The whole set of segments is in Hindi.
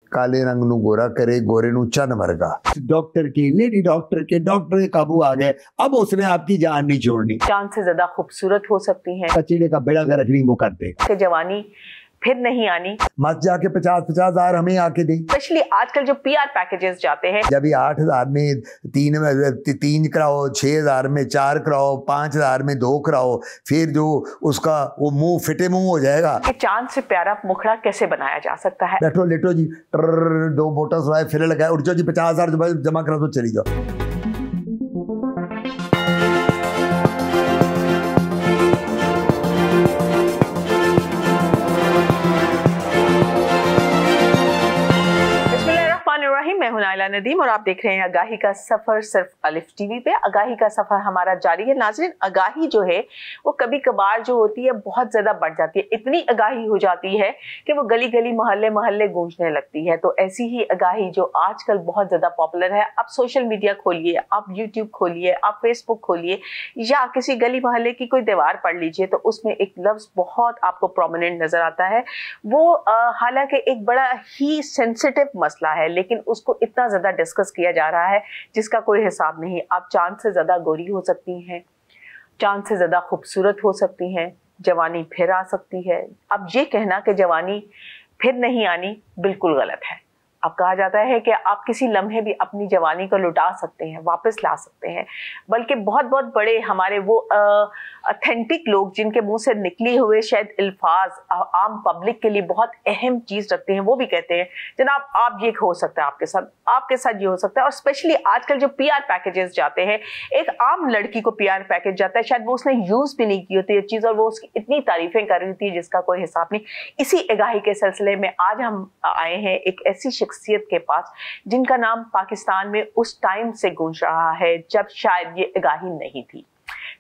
काले रंग नू गोरा करे, गोरे नू चन वर्गा। डॉक्टर की लेडी डॉक्टर के काबू आ गए, अब उसने आपकी जान नहीं छोड़नी। चांद से ज्यादा खूबसूरत हो सकती हैं, कचीड़े का बेड़ा गर्क नहीं वो करते। जवानी फिर नहीं आनी, मत जाके 50-50 हजार हमें आके दे। स्पेशली आजकल जो पीआर पैकेजेस जाते हैं, जब ये 8,000 में 3 कराओ, 6,000 में 4 कराओ, 5,000 में 2 कराओ, फिर जो उसका वो मुंह फिटे मुंह हो जाएगा। कि चांद से प्यारा मुखड़ा कैसे बनाया जा सकता है। बैठो लेटो जी, 2 बोटल सुनाए, फिर लगाए, उठ जाओ जी, 50,000 जमा करा तो चली जाओ। मैं हूं नाइला नदीम और आप देख रहे हैं आगाही का सफर सिर्फ अलिफ टीवी पे। आगाही का सफर हमारा जारी है। नाज़रीन, आगाही जो है वो कभी कभार जो होती है बहुत ज्यादा बढ़ जाती है, इतनी आगाही हो जाती है कि वो गली गली मोहल्ले मोहल्ले गूंजने लगती है। तो ऐसी ही आगाही जो आजकल बहुत ज्यादा पॉपुलर है, आप सोशल मीडिया खोलिए, आप यूट्यूब खोलिए, आप फेसबुक खोलिए या किसी गली मोहल्ले की कोई दीवार पढ़ लीजिए, तो उसमें एक लफ्ज बहुत आपको प्रोमिनेंट नजर आता है। वो हालांकि एक बड़ा ही सेंसिटिव मसला है, लेकिन उसको इतना ज्यादा डिस्कस किया जा रहा है जिसका कोई हिसाब नहीं। आप चांद से ज्यादा गोरी हो सकती हैं, चांद से ज्यादा खूबसूरत हो सकती हैं, जवानी फिर आ सकती है। अब ये कहना कि जवानी फिर नहीं आनी बिल्कुल गलत है। अब कहा जाता है कि आप किसी लम्हे भी अपनी जवानी को लुटा सकते हैं, वापस ला सकते हैं। बल्कि बहुत बहुत बड़े हमारे वो ऑथेंटिक लोग जिनके मुंह से निकली हुए शायद अल्फाज आम पब्लिक के लिए बहुत अहम चीज रखते हैं, वो भी कहते हैं जनाब आप ये हो सकता है, आपके साथ ये हो सकता है। और स्पेशली आजकल जो पीआर पैकेजेस जाते हैं, एक आम लड़की को पीआर पैकेज जाता है, शायद वो उसने यूज भी नहीं की होती है चीज और वो उसकी इतनी तारीफें कर रही थी जिसका कोई हिसाब नहीं। इसी आगाही के सिलसिले में आज हम आए हैं एक ऐसी शख्सियत के पास जिनका नाम पाकिस्तान में उस टाइम से गूंज रहा है जब शायद ये आगाही नहीं थी।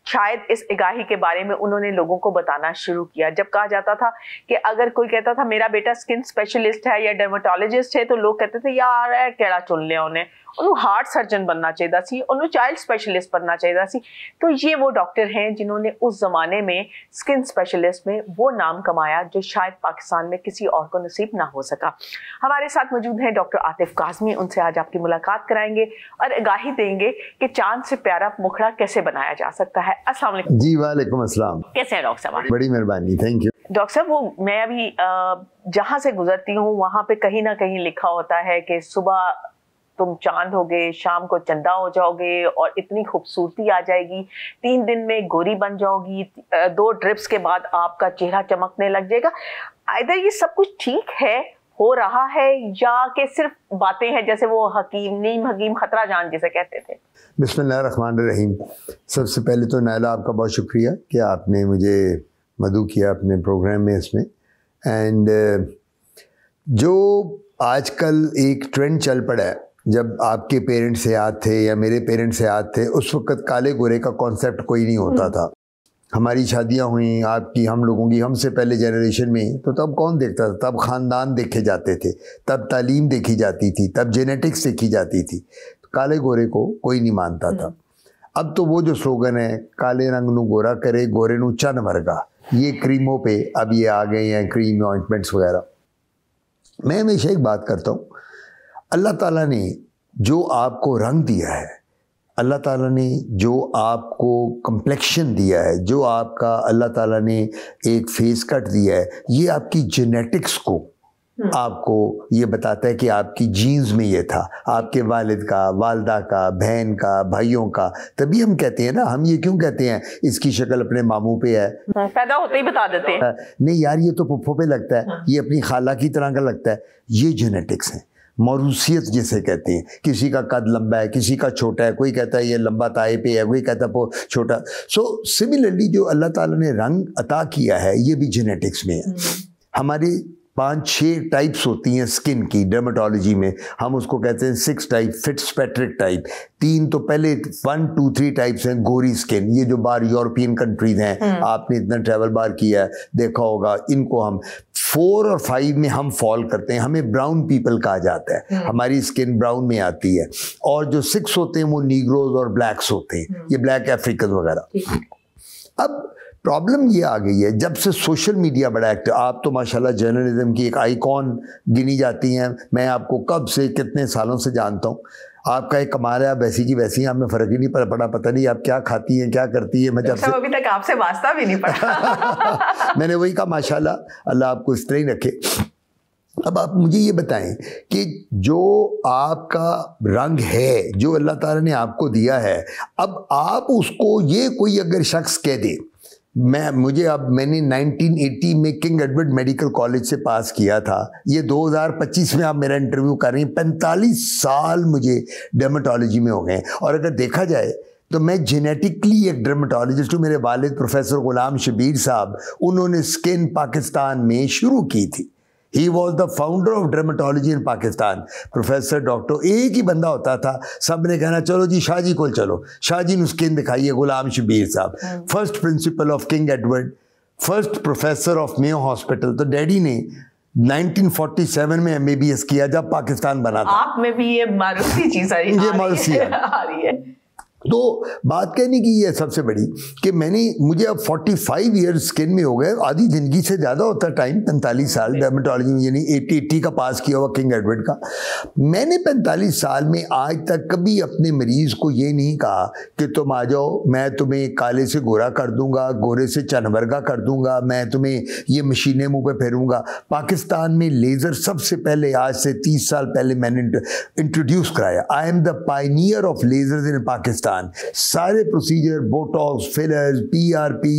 शायद इस आगाही के बारे में उन्होंने लोगों को बताना शुरू किया। जब कहा जाता था कि अगर कोई कहता था मेरा बेटा स्किन स्पेशलिस्ट है या डर्मेटोलॉजिस्ट है, तो लोग कहते थे यार है केड़ा चुन लिया उन्हें, उन्हें हार्ट सर्जन बनना चाहिए सी, उन्हें चाइल्ड स्पेशलिस्ट बनना चाहिए सी। तो ये वो डॉक्टर हैं जिन्होंने उस जमाने में स्किन स्पेशलिस्ट में वो नाम कमाया जो शायद पाकिस्तान में किसी और को नसीब ना हो सका। हमारे साथ मौजूद हैं डॉक्टर आतिफ काज़मी, उनसे आज आपकी मुलाकात कराएंगे और आगाही देंगे कि चांद से प्यारा मुखड़ा कैसे बनाया जा सकता है। अस्सलाम वालेकुम। जी वालेकुम अस्सलाम। कैसे हैं डॉक्टर साहब? बड़ी मेहरबानी, थैंक यू। डॉक्टर साहब, वो मैं अभी जहाँ से गुजरती हूँ वहाँ पे कहीं ना कहीं लिखा होता है कि सुबह तुम चांद होगे, शाम को चंदा हो जाओगे और इतनी खूबसूरती आ जाएगी, 3 दिन में गोरी बन जाओगी, 2 ड्रिप्स के बाद आपका चेहरा चमकने लग जाएगा। आइदर ये सब कुछ ठीक है, हो रहा है, या कि सिर्फ बातें हैं जैसे वो नीम हकीम खतरा जान जिसे कहते थे। बिस्मिल्लाहिर्रहमानिर्रहीम। सबसे पहले तो नायला आपका बहुत शुक्रिया कि आपने मुझे मदऊ किया अपने प्रोग्राम में इसमें। एंड जो आजकल एक ट्रेंड चल पड़ा है, जब आपके पेरेंट्स याद थे या मेरे पेरेंट्स याद थे, उस वक्त काले गोरे का कॉन्सेप्ट कोई नहीं होता था। हमारी शादियां हुई, आपकी, हम लोगों की, हमसे पहले जनरेशन में, तो तब कौन देखता था? तब ख़ानदान देखे जाते थे, तब तालीम देखी जाती थी, तब जेनेटिक्स देखी जाती थी। काले गोरे को कोई नहीं मानता था। अब तो वो जो स्लोगन है काले रंग नू गोरा करे, गोरे नू चन वर्गा, ये क्रीमों पे अब ये आ गए हैं, क्रीम ऑइंटमेंट्स वगैरह। मैं हमेशा एक बात करता हूँ, अल्लाह ताला ने जो आपको रंग दिया है, अल्लाह ताला ने जो आपको कम्प्लेक्शन दिया है, जो आपका अल्लाह ताला ने एक फेस कट दिया है, ये आपकी जेनेटिक्स को आपको ये बताता है कि आपकी जीन्स में ये था, आपके वालिद का, वालदा का, बहन का, भाइयों का। तभी हम कहते हैं ना, हम ये क्यों कहते हैं इसकी शक्ल अपने मामू पे है, पैदा होते ही बता देते हैं नहीं यार ये तो पुप्पो पे लगता है, ये अपनी खाला की तरह का लगता है। ये जेनेटिक्स है, मौरूसियत जिसे कहते हैं। किसी का कद लंबा है, किसी का छोटा है, कोई कहता है ये लंबा ताए पे है, कोई कहता है छोटा। सो सिमिलरली जो अल्लाह ताला ने रंग अता किया है ये भी जेनेटिक्स में है। हमारी 5-6 टाइप्स होती हैं स्किन की, डर्मेटोलॉजी में हम उसको कहते हैं 6 टाइप, फिट्सपैट्रिक टाइप। 3 तो पहले 1, 2, 3 टाइप्स हैं गोरी स्किन। ये जो बाहर यूरोपियन कंट्रीज हैं, आपने इतना ट्रैवल बार किया है, देखा होगा, इनको हम 4 और 5 में हम फॉल करते हैं। हमें ब्राउन पीपल कहा जाता है, हमारी स्किन ब्राउन में आती है। और जो 6 होते हैं वो नीग्रोज और ब्लैक्स होते हैं, ये ब्लैक अफ्रीकन वगैरह। अब प्रॉब्लम ये आ गई है जब से सोशल मीडिया बड़ा एक्टिव, आप तो माशाल्लाह जर्नलिज्म की एक आइकॉन गिनी जाती हैं, मैं आपको कब से कितने सालों से जानता हूँ, आपका एक कमाल है, आप वैसी की वैसी हैं, हमें फ़र्क ही नहीं पड़ा, पता नहीं आप क्या खाती हैं क्या करती है। मैं जब से अभी तक आपसे वास्ता भी नहीं पड़ा मैंने वही कहा माशाल्लाह अल्लाह आपको इस तरह ही रखे। अब आप मुझे ये बताएं कि जो आपका रंग है जो अल्लाह ताला ने आपको दिया है, अब आप उसको ये कोई अगर शख्स कह दे, मैंने 1980 में किंग एडवर्ड मेडिकल कॉलेज से पास किया था, ये 2025 में आप मेरा इंटरव्यू कर रही हैं, 45 साल मुझे डर्मेटोलॉजी में हो गए। और अगर देखा जाए तो मैं जेनेटिकली एक डर्मेटोलॉजिस्ट हूँ। मेरे वालिद प्रोफेसर गुलाम शबीर साहब, उन्होंने स्किन पाकिस्तान में शुरू की थी। He was the founder of dermatology in Pakistan. Professor doctor एक ही बंदा होता था, सब ने कहना चलो जी शाहजी को चलो, शाहजी ने स्किन दिखाई है, गुलाम शबीर साहब first principle of king Edward, first professor of Mayo hospital. तो डैडी ने 1947 में MBBS किया जब पाकिस्तान बना था। आप में भी ये मारूसी चीज आ रही है। तो बात कहने की ये सबसे बड़ी कि मुझे अब 45 ईयर्स स्किन में हो गए, आधी ज़िंदगी से ज़्यादा होता है टाइम, 45 साल डर्मेटोलॉजी में, यानी 80 का पास किया हुआ किंग एडवर्ड का। मैंने 45 साल में आज तक कभी अपने मरीज़ को ये नहीं कहा कि तुम आ जाओ, मैं तुम्हें काले से गोरा कर दूंगा, गोरे से चनवर्गा कर दूंगा, मैं तुम्हें ये मशीनें मुँह पे फेरूंगा। पाकिस्तान में लेज़र सबसे पहले आज से 30 साल पहले मैंने इंट्रोड्यूस कराया। I am the pioneer of lasers in Pakistan. सारे प्रोसीजर, बोटॉक्स, फिलर्स, PRP,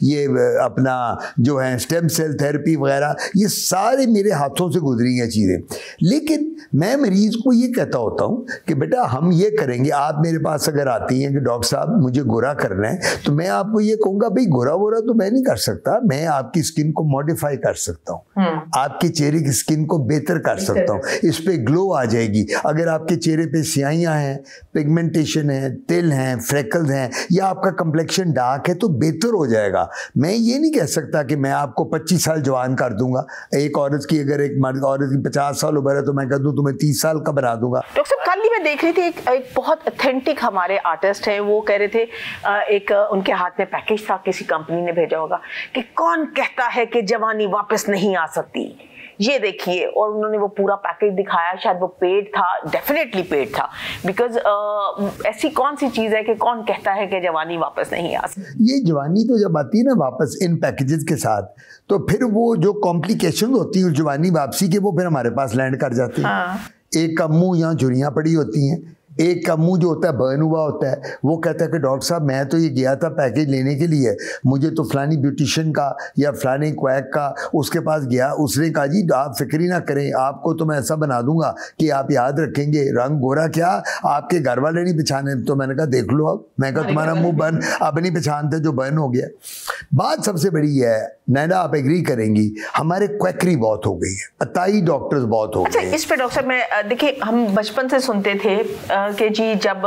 ये अपना जो है स्टेम सेल थेरेपी वगैरह, ये सारे मेरे हाथों से गुजरी हैं चीज़ें। लेकिन मैं मरीज़ को ये कहता होता हूँ कि बेटा हम ये करेंगे, आप मेरे पास अगर आती हैं कि डॉक्टर साहब मुझे गोरा करना है, तो मैं आपको ये कहूँगा भाई गोरा वोरा तो मैं नहीं कर सकता, मैं आपकी स्किन को मॉडिफाई कर सकता हूँ, आपके चेहरे की स्किन को बेहतर कर सकता हूँ, इस पर ग्लो आ जाएगी। अगर आपके चेहरे पे स्याहियाँ हैं, पिगमेंटेशन है, तिल हैं, फ्रेकल्स हैं, या आपका कम्प्लेक्शन डार्क है तो बेहतर हो जाएगा। मैं ये नहीं कह सकता कि मैं आपको 25 साल जवान कर दूंगा। एक औरत की अगर एक मर्द औरत की 50 साल उम्र है तो मैं कह दूं तुम्हें 30 साल का बना दूंगा। डॉक्टर साहब कल ही मैं देख रही थी एक बहुत ऑथेंटिक हमारे आर्टिस्ट हैं, वो कह रहे थे एक उनके हाथ में पैकेज था, किसी कंपनी ने भेजा होगा कि कौन कहता है कि जवानी वापस नहीं आ सकती, ये देखिए, और उन्होंने वो पूरा पैकेज दिखाया। शायद वो पेड था, डेफिनेटली पेड था, बिकॉज ऐसी कौन सी चीज़ है कि कौन कहता है कि जवानी वापस नहीं आ सकती। ये जवानी तो जब आती है ना वापस इन पैकेजेस के साथ, तो फिर वो जो कॉम्प्लिकेशन होती है उस जवानी वापसी के, वो फिर हमारे पास लैंड कर जाती है। एक का मुँह यहाँ झुर्रियाँ पड़ी होती हैं, एक का मुंह जो होता है बर्न हुआ होता है, वो कहता है कि डॉक्टर साहब मैं तो ये गया था पैकेज लेने के लिए, मुझे तो फलानी ब्यूटिशियन का या फलानी क्वैक का उसके पास गया, उसने कहा जी आप फिक्र ही ना करें, आपको तो मैं ऐसा बना दूंगा कि आप याद रखेंगे, रंग गोरा क्या आपके घर वाले नहीं पहचाने। तो मैंने कहा देख लो, अब मैं कहा तुम्हारा मुँह बर्न अब नहीं पहचानते जो बर्न हो गया। बात सबसे बड़ी है नैना, आप एग्री करेंगी, हमारे क्वैकरी बहुत हो गई है, अताई डॉक्टर्स बहुत हो गए। अच्छा, इस पे डॉक्टर साहब मैं देखिए, हम बचपन से सुनते थे कि जी जब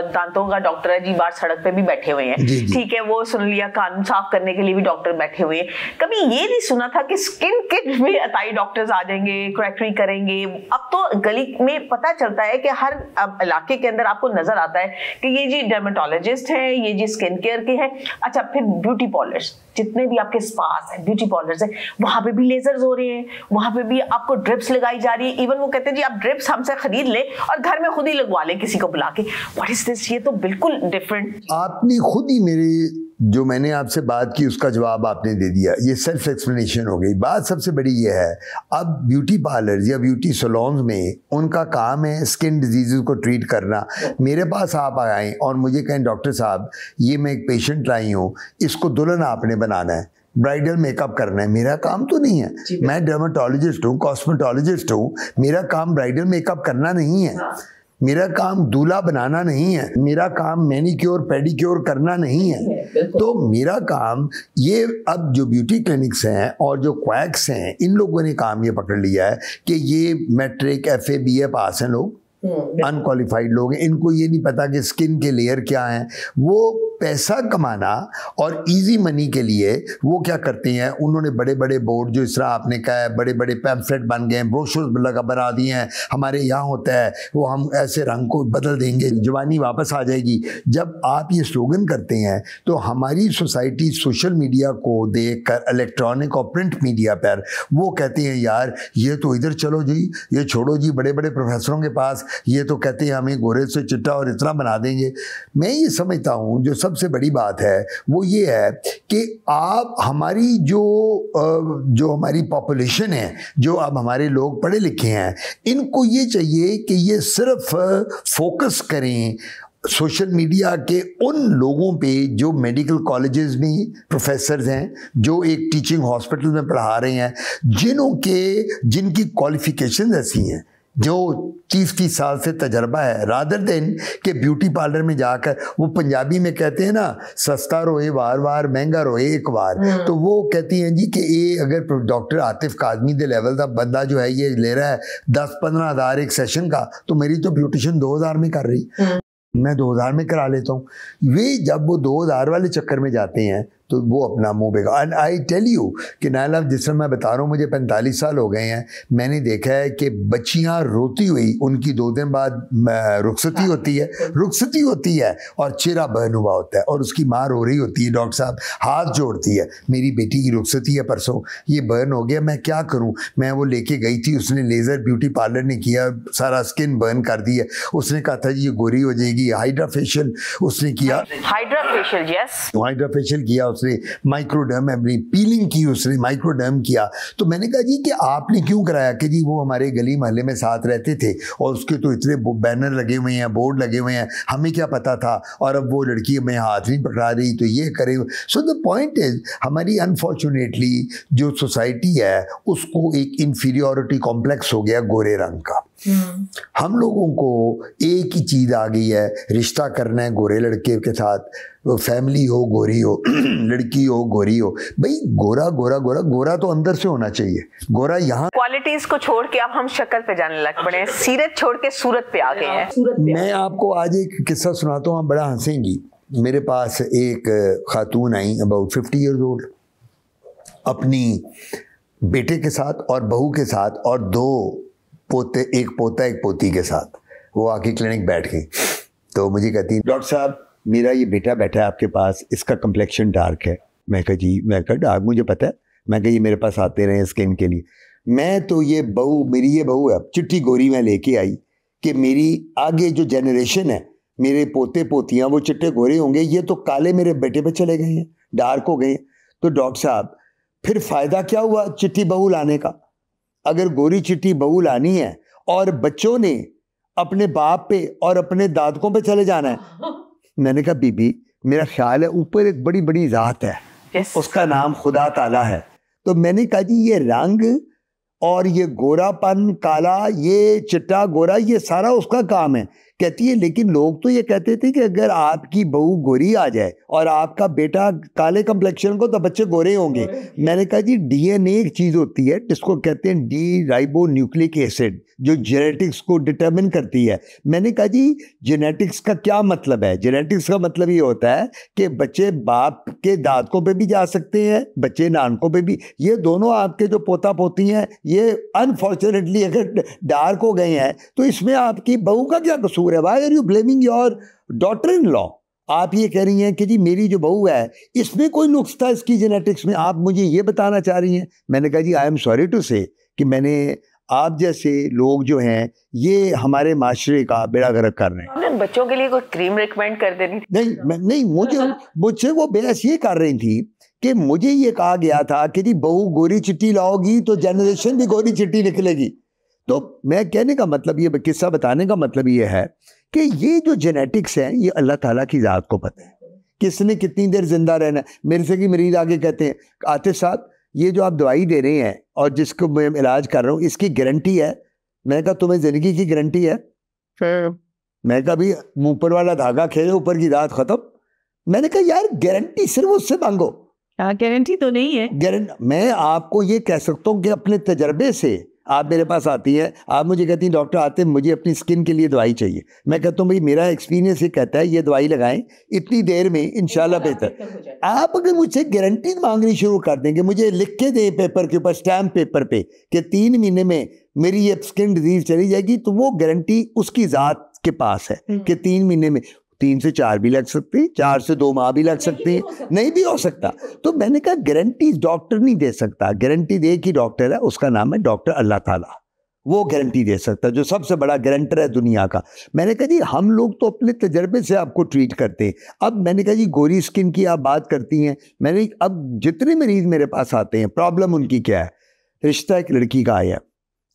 दांतों का डॉक्टर है जी, बाहर सड़क पे भी बैठे हुए हैं, ठीक है, वो सुन लिया, कान साफ करने के लिए भी डॉक्टर बैठे हुए हैं। कभी ये नहीं सुना था कि स्किन किट में अताई डॉक्टर्स आ जाएंगे, क्रैकरी करेंगे। अब तो गली में पता चलता है कि हर इलाके के अंदर आपको नजर आता है कि ये जी डर्मेटोलॉजिस्ट है, ये जी स्किन केयर के हैं। अच्छा, फिर ब्यूटी पार्लर्स, जितने भी आपके स्पास है, ब्यूटी पार्लर्स है, वहां पे भी लेजर्स हो रहे हैं, वहां पे भी आपको ड्रिप्स लगाई जा रही है। इवन वो कहते हैं जी आप ड्रिप्स हमसे खरीद ले और घर में खुद ही लगवा ले किसी को बुला के। What is this? ये तो बिल्कुल डिफरेंट। आपने खुद ही मेरी जो मैंने आपसे बात की उसका जवाब आपने दे दिया, ये सेल्फ एक्सप्लेनेशन हो गई। बात सबसे बड़ी ये है, अब ब्यूटी पार्लर्स या ब्यूटी सैलून्स में उनका काम है स्किन डिजीज़ को ट्रीट करना। मेरे पास आप आए और मुझे कहें डॉक्टर साहब ये मैं एक पेशेंट लाई हूँ, इसको दुल्हन आपने बनाना है, ब्राइडल मेकअप करना है, मेरा काम तो नहीं है। मैं डर्मेटोलॉजिस्ट हूँ, कॉस्मेटोलॉजिस्ट हूँ, मेरा काम ब्राइडल मेकअप करना नहीं है, मेरा काम दूल्हा बनाना नहीं है, मेरा काम मैनिक्योर पेडिक्योर करना नहीं है। तो मेरा काम ये, अब जो ब्यूटी क्लिनिक्स हैं और जो क्वैक्स हैं, इन लोगों ने काम ये पकड़ लिया है कि ये मैट्रिक FA BA पास हैं लोग, अनक्वालिफाइड लोग हैं, इनको ये नहीं पता कि स्किन के लेयर क्या हैं। वो पैसा कमाना और इजी मनी के लिए वो क्या करते हैं, उन्होंने बड़े बड़े बोर्ड, जो इस तरह आपने कहा है, बड़े बड़े पैम्फलेट बन गए, ब्रोशर्स लगा बना दिए हैं, हमारे यहाँ होता है वो हम ऐसे रंग को बदल देंगे, जवानी वापस आ जाएगी। जब आप ये स्लोगन करते हैं तो हमारी सोसाइटी सोशल मीडिया को देखकर, इलेक्ट्रॉनिक और प्रिंट मीडिया पर, वो कहते हैं यार ये तो इधर चलो जी, ये छोड़ो जी बड़े बड़े प्रोफेसरों के पास, ये तो कहते हैं हमें गोरे से चिट्टा और इतना बना देंगे। मैं ये समझता हूँ जो सबसे बड़ी बात है वो ये है कि आप हमारी जो हमारी पॉपुलेशन है, जो अब हमारे लोग पढ़े लिखे हैं, इनको ये चाहिए कि ये सिर्फ फोकस करें सोशल मीडिया के उन लोगों पे जो मेडिकल कॉलेजेस में प्रोफेसर्स हैं, जो एक टीचिंग हॉस्पिटल में पढ़ा रहे हैं, जिनकी क्वालिफिकेशन ऐसी हैं, जो 30-30 साल से तजर्बा है, रादर देन के ब्यूटी पार्लर में जाकर, वो पंजाबी में कहते हैं ना, सस्ता रोए वार वार, महंगा रोए एक बार। तो वो कहती हैं जी कि ये अगर डॉक्टर आतिफ काजमी दे लेवल का बंदा जो है ये ले रहा है 10-15 हज़ार एक सेशन का, तो मेरी तो ब्यूटिशियन 2000 में कर रही, मैं 2000 में करा लेता हूँ। वे जब वो 2000 वाले चक्कर में जाते हैं तो वो अपना मुंह बेगा। एंड आई टेल यू कि नायला, जिस समय मैं बता रहा हूँ, मुझे 45 साल हो गए हैं, मैंने देखा है कि बच्चियाँ रोती हुई, उनकी 2 दिन बाद रुखसती होती है और चेहरा बर्न हुआ होता है और उसकी माँ रो रही होती है, डॉक्टर साहब हाथ जोड़ती है, मेरी बेटी की रुखसती है परसों, ये बर्न हो गया, मैं क्या करूँ। मैं वो लेके गई थी, उसने लेज़र ब्यूटी पार्लर ने किया, सारा स्किन बर्न कर दिया। उसने कहा था जी ये गोरी हो जाएगी, हाइड्रा फेशियल उसने किया, हाइड्रा फेशियल किया उसने, माइक्रोडर्म पीलिंग की, उसने माइक्रोडर्म किया। तो मैंने कहा जी कि आपने क्यों कराया, कि जी वो हमारे गली मोहल्ले में साथ रहते थे और उसके तो इतने बैनर लगे हुए हैं, बोर्ड लगे हुए हैं, हमें क्या पता था, और अब वो लड़की हमें हाथ नहीं पकड़ा रही तो ये करे। सो द पॉइंट इज, हमारी अनफॉर्चुनेटली जो सोसाइटी है उसको एक इंफीरियोरिटी कॉम्प्लेक्स हो गया गोरे रंग का। हम लोगों को एक ही चीज़ आ गई है, रिश्ता करना है गोरे लड़के के साथ, फैमिली हो गोरी हो, लड़की हो गोरी हो। भाई गोरा गोरा गोरा गोरा तो अंदर से होना चाहिए, गोरा यहाँ। क्वालिटीज को छोड़ के अब हम शक्ल पे जाने लग पड़े हैं, सीरत छोड़ के सूरत पे आ गए हैं। मैं आपको आज एक किस्सा सुनाता हूँ, आप बड़ा हंसेंगी। मेरे पास एक खातून आई अबाउट 50 ईयर्स ओल्ड, अपनी बेटे के साथ और बहू के साथ और 2 पोते, एक पोता एक पोती के साथ, वो आके क्लिनिक बैठ गई। तो मुझे कहती, डॉक्टर साहब मेरा ये बेटा बैठा है आपके पास, इसका कम्प्लेक्शन डार्क है। मैं कहा जी, मैं कहा डार्क मुझे पता है, मैं कहा ये मेरे पास आते रहे स्किन के लिए। मैं तो ये बहू, मेरी ये बहू है चिट्टी गोरी, मैं लेके आई कि मेरी आगे जो जनरेशन है, मेरे पोते पोतियाँ वो चिट्टे गोरे होंगे, ये तो काले मेरे बेटे पे चले गए हैं, डार्क हो गए। तो डॉक्टर साहब फिर फ़ायदा क्या हुआ चिट्टी बहू लाने का? अगर गोरी चिट्टी बहू लानी है और बच्चों ने अपने बाप पे और अपने दादकों पे चले जाना है। मैंने कहा बीबी, मेरा ख्याल है ऊपर एक बड़ी बड़ी ज़ात है, उसका नाम खुदा ताला है। तो मैंने कहा जी ये रंग और ये गोरापन, काला, ये चिट्टा गोरा, ये सारा उसका काम है। कहती है लेकिन लोग तो ये कहते थे कि अगर आपकी बहू गोरी आ जाए और आपका बेटा काले कम्प्लेक्शन को, तो बच्चे गोरे होंगे। मैंने कहा जी डीएनए एक चीज़ होती है जिसको कहते हैं डी राइबो न्यूक्लिक एसिड, जो जेनेटिक्स को डिटर्मिन करती है। मैंने कहा जी जेनेटिक्स का क्या मतलब है? जेनेटिक्स का मतलब ये होता है कि बच्चे बाप के दादकों पे भी जा सकते हैं, बच्चे नानकों पे भी। ये दोनों आपके जो पोता पोती हैं, ये अनफॉर्चुनेटली अगर डार्क हो गए हैं, तो इसमें आपकी बहू का क्या कसूर है? Why are you blaming your daughter-in-law? आप ये कह रही हैं कि जी मेरी जो बहू है इसमें कोई नुक्स था इसकी जेनेटिक्स में, आप मुझे ये बताना चाह रही हैं। मैंने कहा जी आई एम सॉरी टू से कि मैंने आप जैसे लोग जो हैं ये हमारे माशरे का बेड़ा गर्क कर रहे हैं। बच्चों के लिए कोई क्रीम रिकमेंड कर देनी? नहीं, मुझसे वो बहस ये कर रही थी कि मुझे ये कहा गया था कि जी बहू गोरी चिट्टी लाओगी तो जनरेशन भी गोरी चिट्टी निकलेगी। तो मैं कहने का मतलब, ये किस्सा बताने का मतलब ये है कि ये जो जेनेटिक्स है ये अल्लाह ताला की ज़ात को पता है किसने कितनी देर जिंदा रहना है। मेरे से कि मरीज आगे कहते हैं आतिफ साहब ये जो आप दवाई दे रहे हैं और जिसको मैं इलाज कर रहा हूँ इसकी गारंटी है? मैंने कहा तुम्हें ज़िंदगी की गारंटी है? मैं कहा भी ऊपर वाला धागा खेले ऊपर की रात ख़त्म। मैंने कहा यार गारंटी सिर्फ उससे मांगो, गारंटी तो नहीं है। मैं आपको ये कह सकता हूँ कि अपने तजर्बे से आप मेरे पास आती हैं, आप मुझे कहती हैं डॉक्टर आते मुझे अपनी स्किन के लिए दवाई चाहिए, मैं कहता हूँ भाई मेरा एक्सपीरियंस ये कहता है ये दवाई लगाएं, इतनी देर में इंशाल्लाह बेहतर। आप अगर मुझसे गारंटी मांगनी शुरू कर देंगे, मुझे लिख के दें पेपर के ऊपर, स्टैम्प पेपर पे कि 3 महीने में मेरी ये स्किन डिजीज चली जाएगी, तो वो गारंटी उसकी ज़ात के पास है कि 3 महीने में, 3 से 4 भी लग सकती, 4 से 2 माह भी लग सकती है, नहीं भी हो सकता। तो मैंने कहा गारंटी डॉक्टर नहीं दे सकता, गारंटी दे कि डॉक्टर है, उसका नाम है डॉक्टर अल्लाह ताला, वो गारंटी दे सकता है, जो सबसे बड़ा गारंटर है दुनिया का। मैंने कहा जी हम लोग तो अपने तजर्बे से आपको ट्रीट करते हैं। अब मैंने कहा जी गोरी स्किन की आप बात करती हैं, मैंने अब जितने मरीज मेरे पास आते हैं प्रॉब्लम उनकी क्या है, रिश्ता एक लड़की का आया,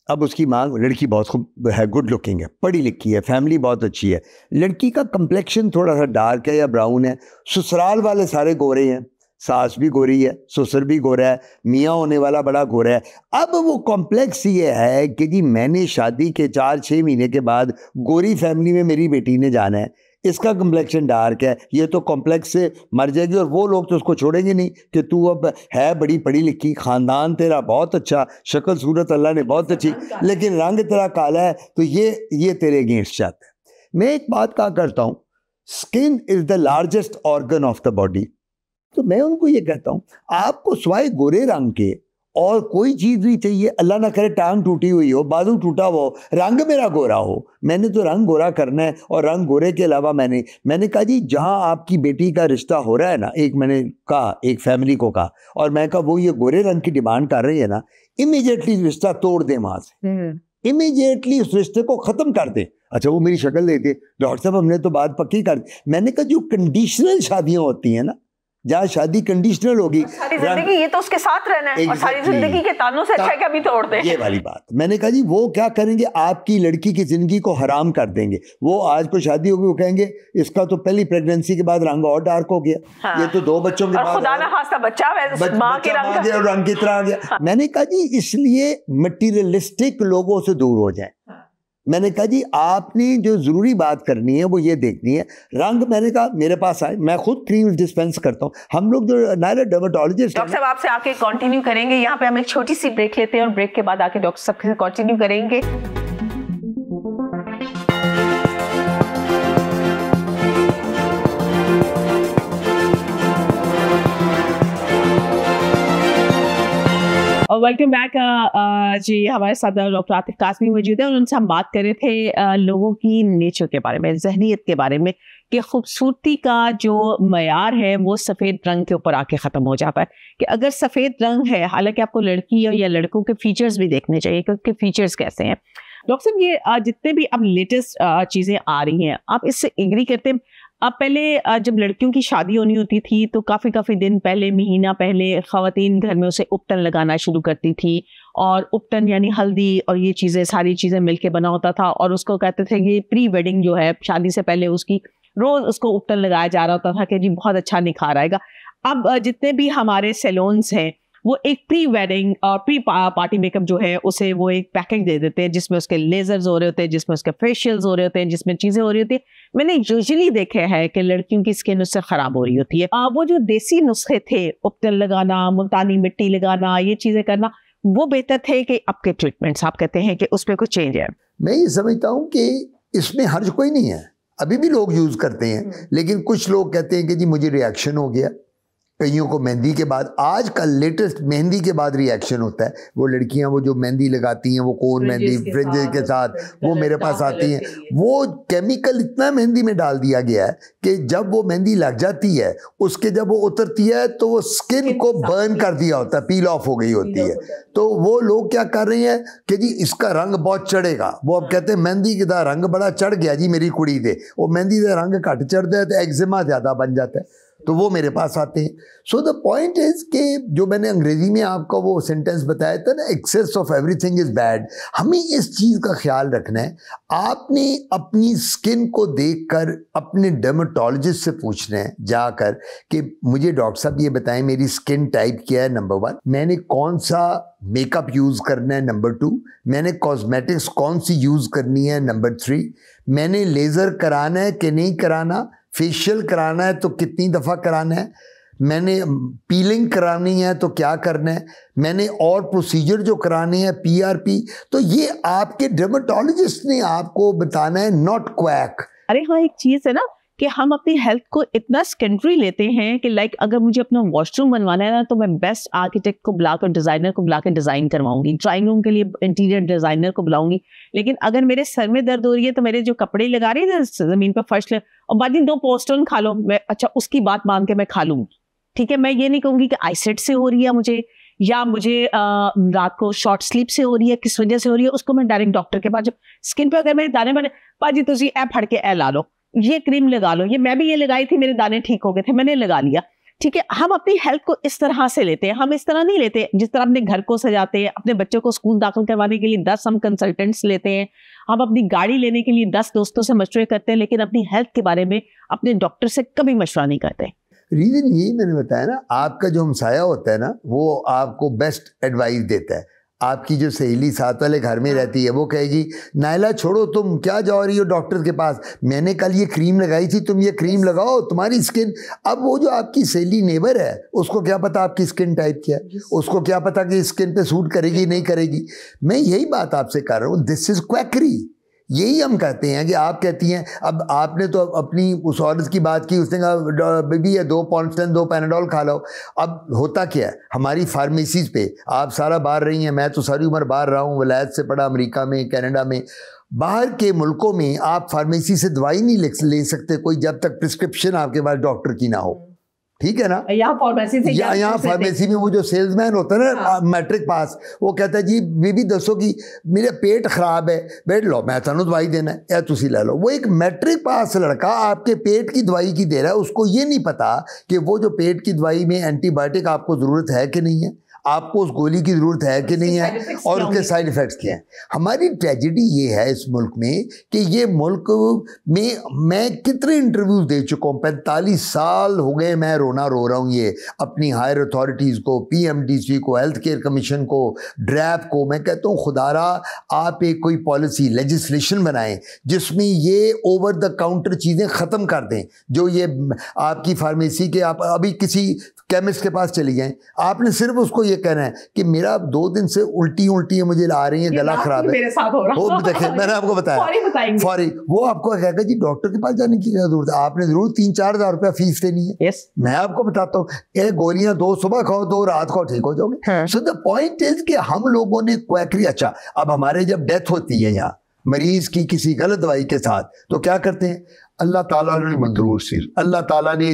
अब उसकी मांग, लड़की बहुत खूब है, गुड लुकिंग है, पढ़ी लिखी है, फैमिली बहुत अच्छी है, लड़की का कम्प्लेक्शन थोड़ा सा डार्क है या ब्राउन है, ससुराल वाले सारे गोरे हैं, सास भी गोरी है, ससुर भी गोरा है, मियाँ होने वाला बड़ा गोरा है। अब वो कॉम्प्लेक्स ये है कि जी मैंने शादी के 4-6 महीने के बाद गोरी फैमिली में मेरी बेटी ने जाना है, इसका कम्प्लेक्शन डार्क है, ये तो कॉम्प्लेक्स से मर जाएगी, और वो लोग तो उसको छोड़ेंगे नहीं कि तू अब है बड़ी पढ़ी लिखी, ख़ानदान तेरा बहुत अच्छा, शक्ल सूरत अल्लाह ने बहुत अच्छी, लेकिन रंग तेरा काला है, तो ये तेरे अगेंस्ट जाता है। मैं एक बात कहा करता हूँ, skin is the largest organ of the body, तो मैं उनको ये कहता हूँ आपको सिवाय गोरे रंग के और कोई चीज़ नहीं चाहिए। अल्लाह ना करे टांग टूटी हुई हो, बाजू टूटा हुआ हो, रंग मेरा गोरा हो, मैंने तो रंग गोरा करना है, और रंग गोरे के अलावा मैंने कहा जी जहाँ आपकी बेटी का रिश्ता हो रहा है ना, एक मैंने कहा एक फैमिली को कहा, और मैं कहा वो ये गोरे रंग की डिमांड कर रही है ना, इमीडिएटली रिश्ता तोड़ दें वहाँ से, इमीडिएटली उस रिश्ते को ख़त्म कर दें। अच्छा वो मेरी शक्ल देते, डॉक्टर साहब हमने तो बात पक्की कर दी। मैंने कहा जो कंडीशनल शादियाँ होती हैं ना, जहाँ शादी कंडीशनल होगी, सारी जिंदगी ये तो उसके साथ रहना है, और सारी जिंदगी के तानों से अच्छा है कि अभी तोड़ दे, ये वाली बात। मैंने कहा जी वो क्या करेंगे, आपकी लड़की की जिंदगी को हराम कर देंगे। वो आज को शादी होगी, वो कहेंगे इसका तो पहली प्रेगनेंसी के बाद रंग और डार्क हो गया, हाँ। ये तो 2 बच्चों के बाद खुदा ना खास्ता बच्चा माँ के रंग की तरह आ गया। हाँ। मैंने कहा जी इसलिए मटीरियलिस्टिक लोगों से दूर हो जाए। मैंने कहा जी आपने जो ज़रूरी बात करनी है वो ये देखनी है रंग। मैंने कहा मेरे पास आए, मैं खुद क्रीम डिस्पेंस करता हूँ। हम लोग जो नायरा डर्मेटोलॉजिस्ट, डॉक्टर साहब आपसे आके कंटिन्यू करेंगे। यहाँ पे हम एक छोटी सी ब्रेक लेते हैं और ब्रेक के बाद आके डॉक्टर साहब से कंटिन्यू करेंगे। और वेलकम बैक जी, हमारे साथ डॉक्टर आतिफ कासमी मौजूद है और उनसे हम बात कर रहे थे लोगों की नेचर के बारे में, जहनियत के बारे में, कि खूबसूरती का जो मयार है वो सफ़ेद रंग के ऊपर आके ख़त्म हो जाता है। कि अगर सफ़ेद रंग है, हालांकि आपको लड़की या लड़कों के फीचर्स भी देखने चाहिए कि उसके फीचर्स कैसे हैं। डॉक्टर साहब ये जितने भी अब लेटेस्ट चीज़ें आ रही हैं, आप इससे एग्री करते हैं? अब पहले जब लड़कियों की शादी होनी होती थी तो काफ़ी दिन पहले, महीना पहले ख़वातीन घर में उसे उपटन लगाना शुरू करती थी, और उपटन यानी हल्दी और ये चीज़ें, सारी चीज़ें मिलके बना होता था, और उसको कहते थे कि प्री वेडिंग जो है, शादी से पहले उसकी रोज़ उसको उपटन लगाया जा रहा होता था कि जी बहुत अच्छा निखार आएगा। अब जितने भी हमारे सैलून्स हैं वो एक प्री वेडिंग और प्री पार्टी मेकअप जो है उसे वो एक पैकेज दे देते हैं, जिसमें उसके लेजर्स हो रहे होते हैं, जिसमें उसके फेशियल्स हो रहे होते हैं, जिसमें चीज़ें हो रही होती है। मैंने यूजुअली देखे है कि लड़कियों की स्किन उससे ख़राब हो रही होती है। वो जो देसी नुस्खे थे, उपटन लगाना, मुल्तानी मिट्टी लगाना, ये चीज़ें करना, वो बेहतर थे कि आपके ट्रीटमेंट्स आप कहते हैं कि उसमें कुछ चेंज है? मैं ये समझता हूँ कि इसमें हर्ज कोई नहीं है, अभी भी लोग यूज़ करते हैं, लेकिन कुछ लोग कहते हैं कि जी मुझे रिएक्शन हो गया। कईयों को मेहंदी के बाद, आज का लेटेस्ट मेहंदी के बाद रिएक्शन होता है। वो लड़कियां वो जो मेहंदी लगाती हैं, वो कोन मेहंदी फ्रिंजेस के साथ वो मेरे पास आती हैं, वो केमिकल इतना मेहंदी में डाल दिया गया है कि जब वो मेहंदी लग जाती है, उसके जब वो उतरती है तो वो स्किन को बर्न कर दिया होता है, पील ऑफ हो गई होती है। तो वो लोग क्या कर रहे हैं कि जी इसका रंग बहुत चढ़ेगा। वो अब कहते हैं मेहंदी का रंग बड़ा चढ़ गया जी मेरी कुड़ी दे, वो मेहंदी का रंग घट चढ़ता है तो एक्जिमा ज़्यादा बन जाता है, तो वो मेरे पास आते हैं। सो द पॉइंट इज़ कि जो मैंने अंग्रेज़ी में आपका वो सेंटेंस बताया था ना, excess of everything is bad, हमें इस चीज़ का ख्याल रखना है। आपने अपनी स्किन को देखकर अपने डर्मेटोलॉजिस्ट से पूछना है जाकर कि मुझे डॉक्टर साहब ये बताएं मेरी स्किन टाइप क्या है, नंबर 1, मैंने कौन सा मेकअप यूज़ करना है, नंबर 2, मैंने कॉस्मेटिक्स कौन सी यूज़ करनी है, नंबर 3, मैंने लेज़र कराना है कि नहीं कराना, फेशियल कराना है तो कितनी दफ़ा कराना है, मैंने पीलिंग करानी है तो क्या करना है, मैंने और प्रोसीजर जो कराने हैं PRP, तो ये आपके डर्मेटोलॉजिस्ट ने आपको बताना है, नॉट क्वैक। अरे हाँ, एक चीज है ना कि हम अपनी हेल्थ को इतना सेकेंडरी लेते हैं कि लाइक अगर मुझे अपना वॉशरूम बनवाना है ना तो मैं बेस्ट आर्किटेक्ट को बुलाकर, डिजाइनर को बुलाकर डिजाइन करवाऊंगी, ड्राइंग रूम के लिए इंटीरियर डिजाइनर को बुलाऊंगी। लेकिन अगर मेरे सर में दर्द हो रही है तो मेरे जो कपड़े लगा रही है जमीन पर फर्श और बाद में 2 पोस्टर्न खा लो, मैं अच्छा उसकी बात मान के मैं खा लूंगी, ठीक है। मैं ये नहीं कहूंगी कि आईसेट से हो रही है मुझे, या मुझे रात को शॉर्ट स्लीप से हो रही है, किस वजह से हो रही है, उसको मैं डायरेक्ट डॉक्टर के पास, जब स्किन पे अगर मेरे दाने बने, पाजी तुसी ए फड़ के ए ला लो, ये क्रीम लगा लो, ये मैं भी ये लगाई थी, मेरे दाने ठीक हो गए थे, मैंने लगा लिया, ठीक है। हम अपनी हेल्थ को इस तरह से लेते हैं, हम इस तरह नहीं लेते जिस तरह अपने घर को सजाते हैं, अपने बच्चों को स्कूल दाखिल करवाने के लिए 10 हम कंसल्टेंट्स लेते हैं, हम अपनी गाड़ी लेने के लिए 10 दोस्तों से मशवरे करते हैं, लेकिन अपनी हेल्थ के बारे में अपने डॉक्टर से कभी मशवरा नहीं करते। रीज़न यही मैंने बताया ना, आपका जो हमसाया होता है ना वो आपको बेस्ट एडवाइस देता है। आपकी जो सहेली साथ वाले घर में रहती है वो कहेगी नायला छोड़ो, तुम क्या जा रही हो डॉक्टर के पास, मैंने कल ये क्रीम लगाई थी, तुम ये क्रीम लगाओ, तुम्हारी स्किन। अब वो जो आपकी सहेली नेबर है उसको क्या पता आपकी स्किन टाइप क्या है, उसको क्या पता कि स्किन पे सूट करेगी नहीं करेगी। मैं यही बात आपसे कर रहा हूँ, दिस इज क्वैकरी। यही हम कहते हैं कि आप कहती हैं, अब आपने तो अपनी उस औरत की बात की, उसने कहा बेबी ये 2 पॉन्स्टन 2 पैनाडोल खा लो। अब होता क्या है, हमारी फार्मेसीज पे आप सारा बाहर रही हैं, मैं तो सारी उम्र बाहर रहा हूँ, वलायत से पढ़ा, अमेरिका में, कनाडा में, बाहर के मुल्कों में आप फार्मेसी से दवाई नहीं ले सकते कोई जब तक प्रिस्क्रिप्शन आपके पास डॉक्टर की ना हो, ठीक है ना। यहाँ फार्मेसी से यहाँ फार्मेसी में वो जो सेल्समैन होता है ना, मैट्रिक पास, वो कहता है जी बीबी दसो कि मेरा पेट खराब है, बैठ लो मैं थानू दवाई देना है या तुसी ले लो। वो एक मैट्रिक पास लड़का आपके पेट की दवाई की दे रहा है, उसको ये नहीं पता कि वो जो पेट की दवाई में एंटीबायोटिक आपको ज़रूरत है कि नहीं है, आपको उस गोली की ज़रूरत है कि नहीं है, और उसके साइड इफ़ेक्ट्स क्या हैं। हमारी ट्रेजेडी ये है इस मुल्क में कि ये मुल्क में मैं कितने इंटरव्यूज़ दे चुका हूँ, 45 साल हो गए मैं रोना रो रहा हूँ ये अपनी हायर अथॉरिटीज़ को, PMDC को, हेल्थ केयर कमीशन को, ड्रैप को। मैं कहता हूँ खुदारा आप एक कोई पॉलिसी लेजिस्लेशन बनाएं जिसमें ये ओवर द काउंटर चीज़ें ख़त्म कर दें। जो ये आपकी फार्मेसी के, आप अभी किसी केमिस्ट के पास चली गए, आपने सिर्फ उसको ये कहना है कि मेरा 2 दिन से उल्टी मुझे आ रही है, गला खराब है, मेरे साथ हो रहा वो देखे मैंने आपको बताया फौरी, वो आपको कहेगा जी डॉक्टर के पास जाने की क्या जरूरत है, आपने जरूर 3-4 हज़ार रुपया फीस देनी है। yes. मैं आपको बताता हूँ, ये गोलियां 2 सुबह खाओ 2 रात खाओ, ठीक हो जाओगे। सो द पॉइंट इज कि हम लोगों ने क्वैकरी, अच्छा अब हमारे जब डेथ होती है यहाँ मरीज की किसी गलत दवाई के साथ, तो क्या करते हैं, अल्लाह ताला ने मंजूर सी, अल्लाह ताला ने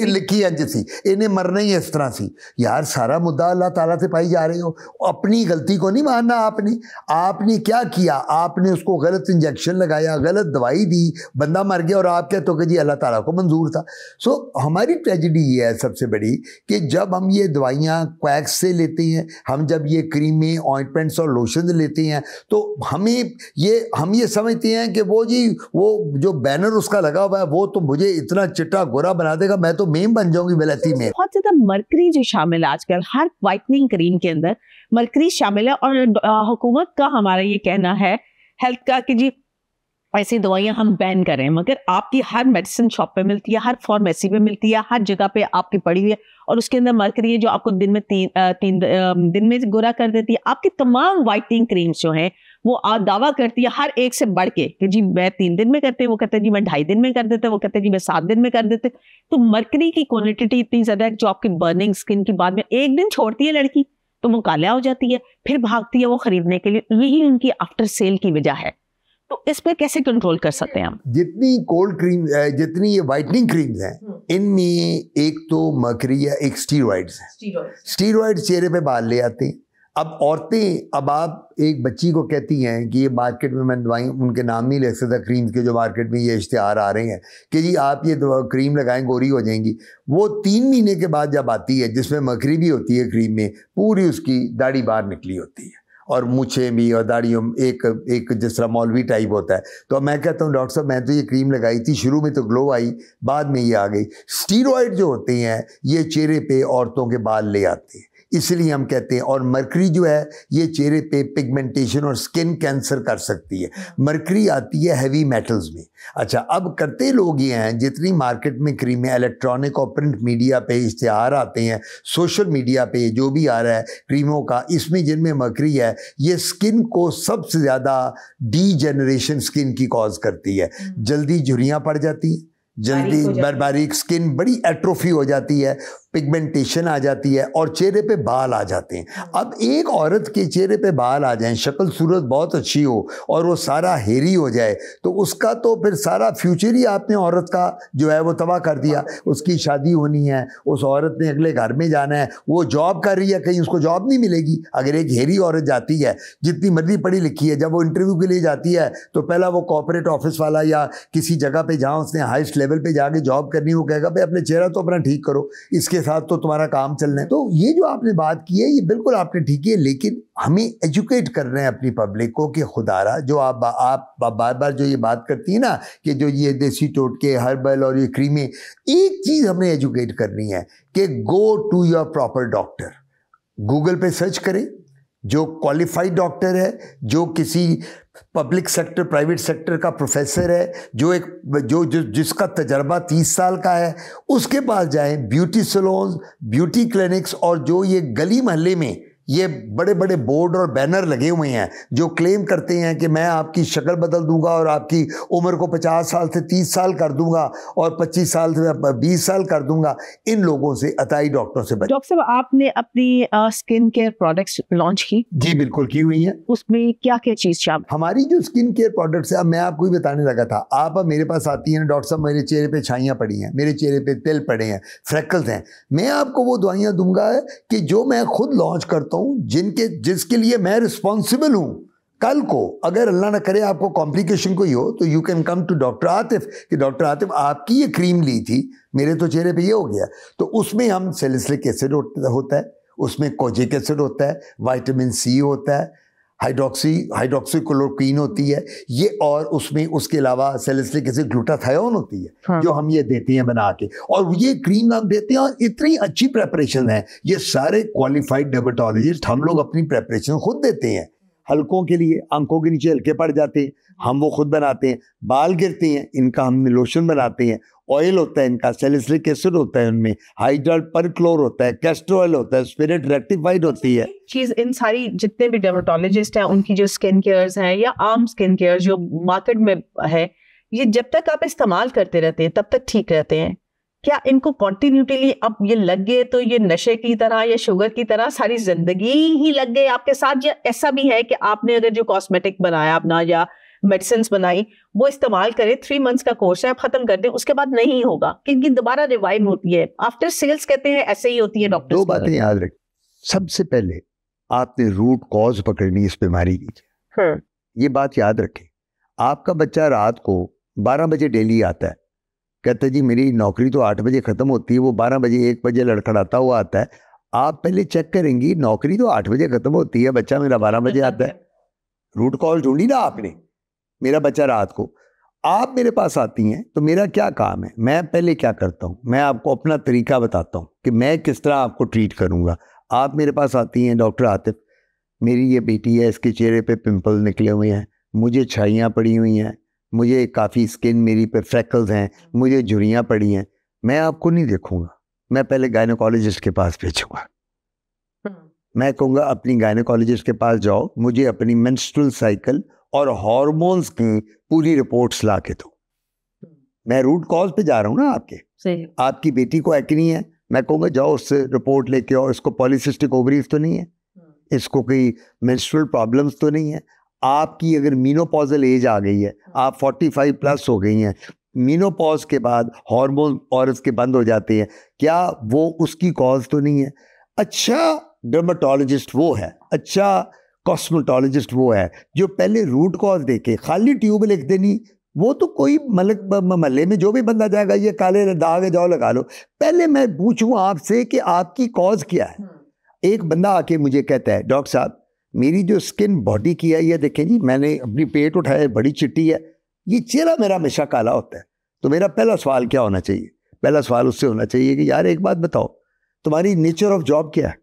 लिखी अंजसी, इन्हें मरना ही इस तरह सी। यार सारा मुद्दा अल्लाह ताला से पाई जा रहे हो, अपनी गलती को नहीं मानना। आपने क्या किया, आपने उसको गलत इंजेक्शन लगाया, गलत दवाई दी, बंदा मर गया, और आप कहते हो कि जी अल्लाह ताला को मंजूर था। सो हमारी ट्रेजेडी ये है सबसे बड़ी कि जब हम ये दवाइयाँ क्वैक्स से लेते हैं, हम जब ये क्रीमें, ऑइंटमेंट्स और लोशन लेते हैं, तो हम ये समझते हैं कि वो जी वो जो बैनर उसका लगा हुआ है वो तो मुझे इतना चिट्टा गोरा बना देगा, मैं तो मेम बन जाऊंगी बेलती में। बहुत ज्यादा मरकरी जो शामिल है आजकल, हर व्हाइटनिंग क्रीम के अंदर मरकरी शामिल है, और हुकूमत का हमारा ये कहना है हेल्थ का कि जी ऐसी दवाइयां हम बैन करें, मगर आपकी हर मेडिसिन शॉप पे मिलती है, हर फार्मेसी पे मिलती है, हर जगह पे आपकी पड़ी हुई है, और उसके अंदर मरकरी है जो आपको दिन में 3 दिन में गोरा कर देती है। आपकी तमाम व्हाइटनिंग क्रीम्स जो हैं वो दावा करती है हर एक से बढ़ के कि जी मैं 3 दिन में करते, वो कहते हैं जी मैं 2.5 दिन में कर देते, वो कहते हैं जी मैं 7 दिन में कर देते। तो मरकरी की क्वांटिटी इतनी ज्यादा है जो आपकी बर्निंग स्किन की बाद में एक दिन छोड़ती है लड़की तो वो काला हो जाती है, फिर भागती है वो खरीदने के लिए। यही उनकी आफ्टर सेल की वजह है। तो इस पे कैसे कंट्रोल कर सकते हैं हम? जितनी कोल्ड क्रीम, जितनी ये वाइटनिंग क्रीम्स हैं, इनमें एक तो मरकरी है, एक स्टीरॉइड्स है। स्टीरॉइड चेहरे पे बाल ले आते हैं। अब औरतें, अब आप एक बच्ची को कहती हैं कि ये मार्केट में, मैं दवाई उनके नाम नहीं ले सकता क्रीम्स के, जो मार्केट में ये इश्तिहार आ रहे हैं कि जी आप ये क्रीम लगाएं गोरी हो जाएंगी, वो 3 महीने के बाद जब आती है, जिसमें मरकरी भी होती है क्रीम में, पूरी उसकी दाढ़ी बाहर निकली होती है, और मूछें भी, और दाढ़ियों एक जिस तरह मौलवी टाइप होता है। तो मैं कहता हूँ डॉक्टर साहब मैं तो ये क्रीम लगाई थी, शुरू में तो ग्लो आई, बाद में ये आ गई। स्टीरॉइड जो होते हैं ये चेहरे पे औरतों के बाल ले आते हैं। इसलिए हम कहते हैं। और मरकरी जो है ये चेहरे पे पिगमेंटेशन और स्किन कैंसर कर सकती है। मरकरी आती है हैवी मेटल्स में। अच्छा, अब करते लोग ये हैं, जितनी मार्केट में क्रीमें, इलेक्ट्रॉनिक और प्रिंट मीडिया पे इश्तिहार आते हैं, सोशल मीडिया पे जो भी आ रहा है क्रीमों का, इसमें जिनमें मरकरी है, ये स्किन को सबसे ज़्यादा डीजेनरेशन स्किन की कॉज करती है। जल्दी झुर्रियाँ पड़ जाती हैं, जल्दी बारीक स्किन बड़ी एट्रोफी हो जाती है, पिगमेंटेशन आ जाती है और चेहरे पे बाल आ जाते हैं। अब एक औरत के चेहरे पे बाल आ जाएं, शक्ल सूरत बहुत अच्छी हो और वो सारा हेरी हो जाए, तो उसका तो फिर सारा फ्यूचर ही आपने औरत का जो है वो तबाह कर दिया। उसकी शादी होनी है, उस औरत ने अगले घर में जाना है, वो जॉब कर रही है, कहीं उसको जॉब नहीं मिलेगी। अगर एक हेरी औरत जाती है, जितनी मर्जी पढ़ी लिखी है, जब वो इंटरव्यू के लिए जाती है तो पहला वो कॉर्पोरेट ऑफिस वाला या किसी जगह पे जहाँ उसने हाईएस्ट लेवल पे जाके जॉब करनी, वो कहेगा भाई अपने चेहरा तो अपना ठीक करो, इसके साथ तो तुम्हारा काम चलना है। तो ये जो आपने बात की है ये बिल्कुल आपने ठीक है, लेकिन हमें एजुकेट कर रहे हैं अपनी पब्लिक को कि खुदारा जो आप बार बार जो ये बात करती है ना कि जो ये देसी टोटके, हर्बल और ये क्रीमें, एक चीज़ हमें एजुकेट करनी है कि go to your proper doctor. Google पे सर्च करें, जो क्वालिफाइड डॉक्टर है, जो किसी पब्लिक सेक्टर, प्राइवेट सेक्टर का प्रोफेसर है, जो जिसका तजर्बा 30 साल का है, उसके पास जाएं। ब्यूटी सैलून्स, ब्यूटी क्लिनिक्स और जो ये गली मोहल्ले में ये बड़े बड़े बोर्ड और बैनर लगे हुए हैं जो क्लेम करते हैं कि मैं आपकी शक्ल बदल दूंगा और आपकी उम्र को 50 साल से 30 साल कर दूंगा और 25 साल से 20 साल कर दूंगा, इन लोगों से अताई डॉक्टरों से बचें। डॉक्टर साहब, आपने अपनी स्किन केयर प्रोडक्ट्स लॉन्च की? जी बिल्कुल की हुई है। उसमें क्या क्या चीज़ शामिल? हमारी जो स्किन केयर प्रोडक्ट्स है, अब मैं आपको ही बताने लगा था। आप अब मेरे पास आती हैं, डॉक्टर साहब मेरे चेहरे पे छाइयाँ पड़ी हैं, मेरे चेहरे पे तिल पड़े हैं, फ्रैकल्स हैं, मैं आपको वो दवाइयाँ दूंगा कि जो मैं खुद लॉन्च करता हूँ, जिसके लिए मैं रिस्पॉन्सिबल हूं। कल को अगर अल्लाह ना करे आपको कॉम्प्लिकेशन कोई हो तो you can come to doctor Atif कि डॉक्टर आतिफ आपकी ये क्रीम ली थी, मेरे तो चेहरे पे ये हो गया। तो उसमें हम सैलिसिलिक एसिड होता है, उसमें कोजिक एसिड होता है, विटामिन सी होता है, हाइड्रोक्सीक्लोरोक्वीन होती है ये, और उसमें उसके अलावा सैलिसिलिक एसिड, ग्लूटाथायोन होती है। हाँ। जो हम ये देते हैं बना के, और ये क्रीम हम देते हैं और इतनी अच्छी प्रेपरेशन है, ये सारे क्वालिफाइड डर्मेटोलॉजिस्ट, हम लोग अपनी प्रेपरेशन खुद देते हैं। हल्कों के लिए आंखों के नीचे हल्के पड़ जाते हैं, हम वो खुद बनाते हैं। बाल गिरते हैं, इनका हम लोशन बनाते हैं। ऑयल होता है इनका, सैलिसिलिक एसिड होता है उनमें, हाइड्रल परक्लोर होता है, कैस्टर ऑयल होता है, स्पिरिट रेक्टिफाइड होती है। चीज़ इन सारी जितने भी डर्मेटोलॉजिस्ट हैं उनकी जो स्किन केयर्स हैं या आम स्किन केयर जो मार्केट में है, ये जब तक आप इस्तेमाल करते रहते हैं तब तक ठीक रहते हैं। क्या इनको कॉन्टिन्यूटली अब ये लग गए तो ये नशे की तरह या शुगर की तरह सारी जिंदगी ही लग गए आपके साथ, या ऐसा भी है कि आपने अगर जो कॉस्मेटिक बनाया अपना या मेडिसिन बनाई वो इस्तेमाल करें, 3 मंथ्स का कोर्स है, आप खत्म कर दें, उसके बाद नहीं होगा क्योंकि दोबारा रिवाइव होती है, आफ्टर सेल्स कहते हैं, ऐसे ही होती है डॉक्टर। 2 बातें याद रखें। सबसे पहले आपने रूट कॉज पकड़नी इस बीमारी की। ये बात याद रखें। आपका बच्चा रात को 12 बजे डेली आता है, कहता है जी मेरी नौकरी तो 8 बजे खत्म होती है, वो 12 बजे 1 बजे लड़खड़ाता हुआ आता है। आप पहले चेक करेंगी, नौकरी तो 8 बजे खत्म होती है, बच्चा मेरा 12 बजे आता है। रूट कॉज ढूंढी ना आपने, मेरा बच्चा रात को। आप मेरे पास आती हैं तो मेरा क्या काम है, मैं पहले क्या करता हूँ, मैं आपको अपना तरीका बताता हूँ कि मैं किस तरह आपको ट्रीट करूँगा। आप मेरे पास आती हैं, डॉक्टर आतिफ मेरी ये बेटी है, इसके चेहरे पे पिंपल निकले हुए हैं, मुझे छाइयाँ पड़ी हुई हैं, मुझे काफ़ी स्किन मेरी पे फ्रैकल्स हैं, मुझे झुर्रियाँ पड़ी हैं। मैं आपको नहीं देखूँगा, मैं पहले गायनेकोलॉजिस्ट के पास भेजूँगा। मैं कहूँगा अपनी गायनेकोलॉजिस्ट के पास जाओ, मुझे अपनी मेंस्ट्रुअल साइकिल और हार्मोन्स की पूरी रिपोर्ट्स ला के दो। मैं रूट कॉज पे जा रहा हूँ ना आपके। सही। आपकी बेटी को एक्ने है, मैं कहूँगा जाओ उससे रिपोर्ट लेके आओ, इसको पॉलीसिस्टिक ओवरीज तो नहीं है, इसको कोई मेंस्ट्रुअल प्रॉब्लम्स तो नहीं है। आपकी अगर मीनोपॉजल एज आ गई है, आप 45 प्लस हो गई हैं, मीनोपॉज के बाद हार्मोन और इसके बंद हो जाते हैं, क्या वो उसकी कॉज तो नहीं है? अच्छा डर्मेटोलॉजिस्ट वो है, अच्छा कॉस्मेटोलॉजिस्ट वो है जो पहले रूट कॉज देखे, खाली ट्यूब लिख देनी, वो तो कोई महल्ले में जो भी बंदा जाएगा ये काले दाग है जाओ लगा लो। पहले मैं पूछूं आपसे कि आपकी कॉज क्या है। एक बंदा आके मुझे कहता है डॉक्टर साहब मेरी जो स्किन बॉडी की है, ये देखें जी मैंने अपनी पेट उठाया, बड़ी चिट्टी है, ये चेहरा मेरा हमेशा काला होता है। तो मेरा पहला सवाल क्या होना चाहिए? पहला सवाल उससे होना चाहिए कि यार एक बात बताओ, तुम्हारी नेचर ऑफ जॉब क्या है?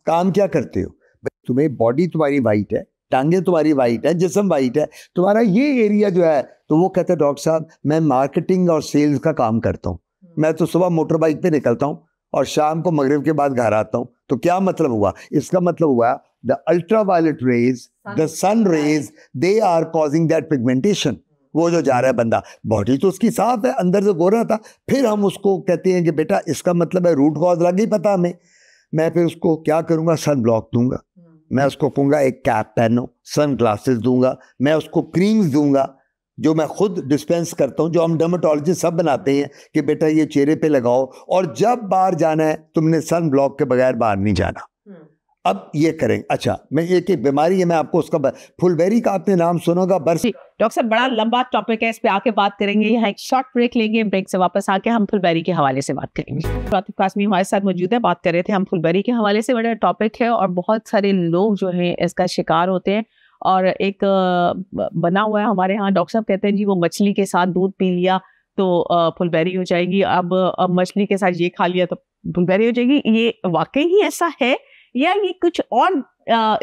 काम क्या करते हो? तुम्हें बॉडी तुम्हारी वाइट है, टांगे तुम्हारी वाइट है, जिस्म वाइट है, तुम्हारा ये एरिया जो है, तो वो कहते हैं डॉक्टर साहब मैं मार्केटिंग और सेल्स का काम करता हूँ, मैं तो सुबह मोटर बाइक पे निकलता हूँ और शाम को मगरिब के बाद घर आता हूँ। तो क्या मतलब हुआ? इसका मतलब हुआ the ultraviolet rays, the sun rays, they are causing that pigmentation. वो जो जा रहा है बंदा, बॉडी तो उसकी साफ है, अंदर से गोरा था, फिर हम उसको कहते हैं कि बेटा इसका मतलब है रूट कॉज लग ही पता हमें। मैं फिर उसको क्या करूँगा? सन ब्लॉक दूंगा, मैं उसको कहूँगा एक कैप पहनो, सन ग्लासेस दूंगा, मैं उसको क्रीम्स दूंगा जो मैं खुद डिस्पेंस करता हूँ, जो हम डर्मेटोलॉजिस्ट सब बनाते हैं कि बेटा ये चेहरे पे लगाओ, और जब बाहर जाना है तुमने सन ब्लॉक के बगैर बाहर नहीं जाना। अब ये करें। अच्छा, मैं एक बीमारी है, मैं आपको उसका फुलबेरी का आपने नाम सुना होगा, बर्स। डॉक्टर साहब बड़ा लंबा टॉपिक है, इस पे आके बात करेंगे। यहाँ एक शॉर्ट ब्रेक लेंगे, ब्रेक से वापस आके हम फुलबेरी के हवाले से बात करेंगे। आतिफ कासमी हमारे साथ मौजूद है, बात कर रहे थे हम फुलबेरी के हवाले से। बड़ा टॉपिक है और बहुत सारे लोग जो हैं इसका शिकार होते हैं। और एक बना हुआ है हमारे यहाँ, डॉक्टर साहब कहते हैं जी वो मछली के साथ दूध पी लिया तो फुलबेरी हो जाएगी, अब मछली के साथ ये खा लिया तो फुलबेरी हो जाएगी। ये वाकई ही ऐसा है या ये कुछ और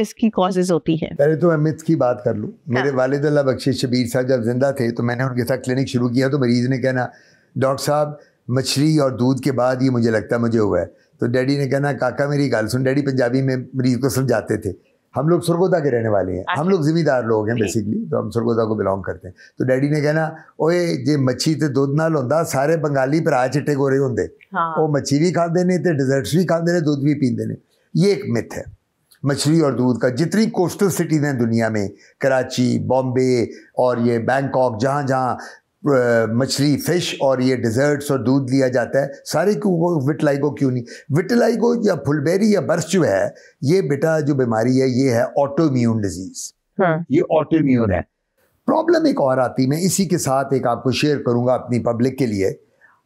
इसकी कॉजेज होती हैं? पहले तो मैं मिथ की बात कर लूँ। मेरे वालिद अल्लाह बख्शिश शबीर साहब जब जिंदा थे तो मैंने उनके साथ क्लिनिक शुरू किया, तो मरीज़ ने कहना डॉक्टर साहब मछली और दूध के बाद ये मुझे लगता है मुझे हुआ है। तो डैडी ने कहना काका मेरी गाल सुन। डैडी पंजाबी में मरीज़ को समझाते थे। हम लोग सरगोदा के रहने वाले हैं, हम लोग जिम्मेदार लोग हैं बेसिकली, तो हम सरगोदा को बिलोंग करते हैं। तो डैडी ने कहना ओए जे मच्छी ते दुध नाल होंदा सारे बंगाली भरा चिट्टे गोरे होंदे, वो मच्छी भी खाते ने ते डिजर्ट्स भी खाते ने, दूध भी पीते ने। ये एक मिथ है मछली और दूध का। जितनी कोस्टल सिटीज़ हैं दुनिया में, कराची, बॉम्बे और ये बैंकॉक, जहाँ जहाँ मछली, फिश और ये डिज़र्ट्स और दूध लिया जाता है, सारे क्यों विटलाइगो क्यों नहीं? विटलाइगो या फुलबेरी या बर्स जो है, ये बेटा जो बीमारी है ये है ऑटोइम्यून डिजीज। ये ऑटोइम्यून है। प्रॉब्लम एक और आती, मैं इसी के साथ एक आपको शेयर करूंगा अपनी पब्लिक के लिए।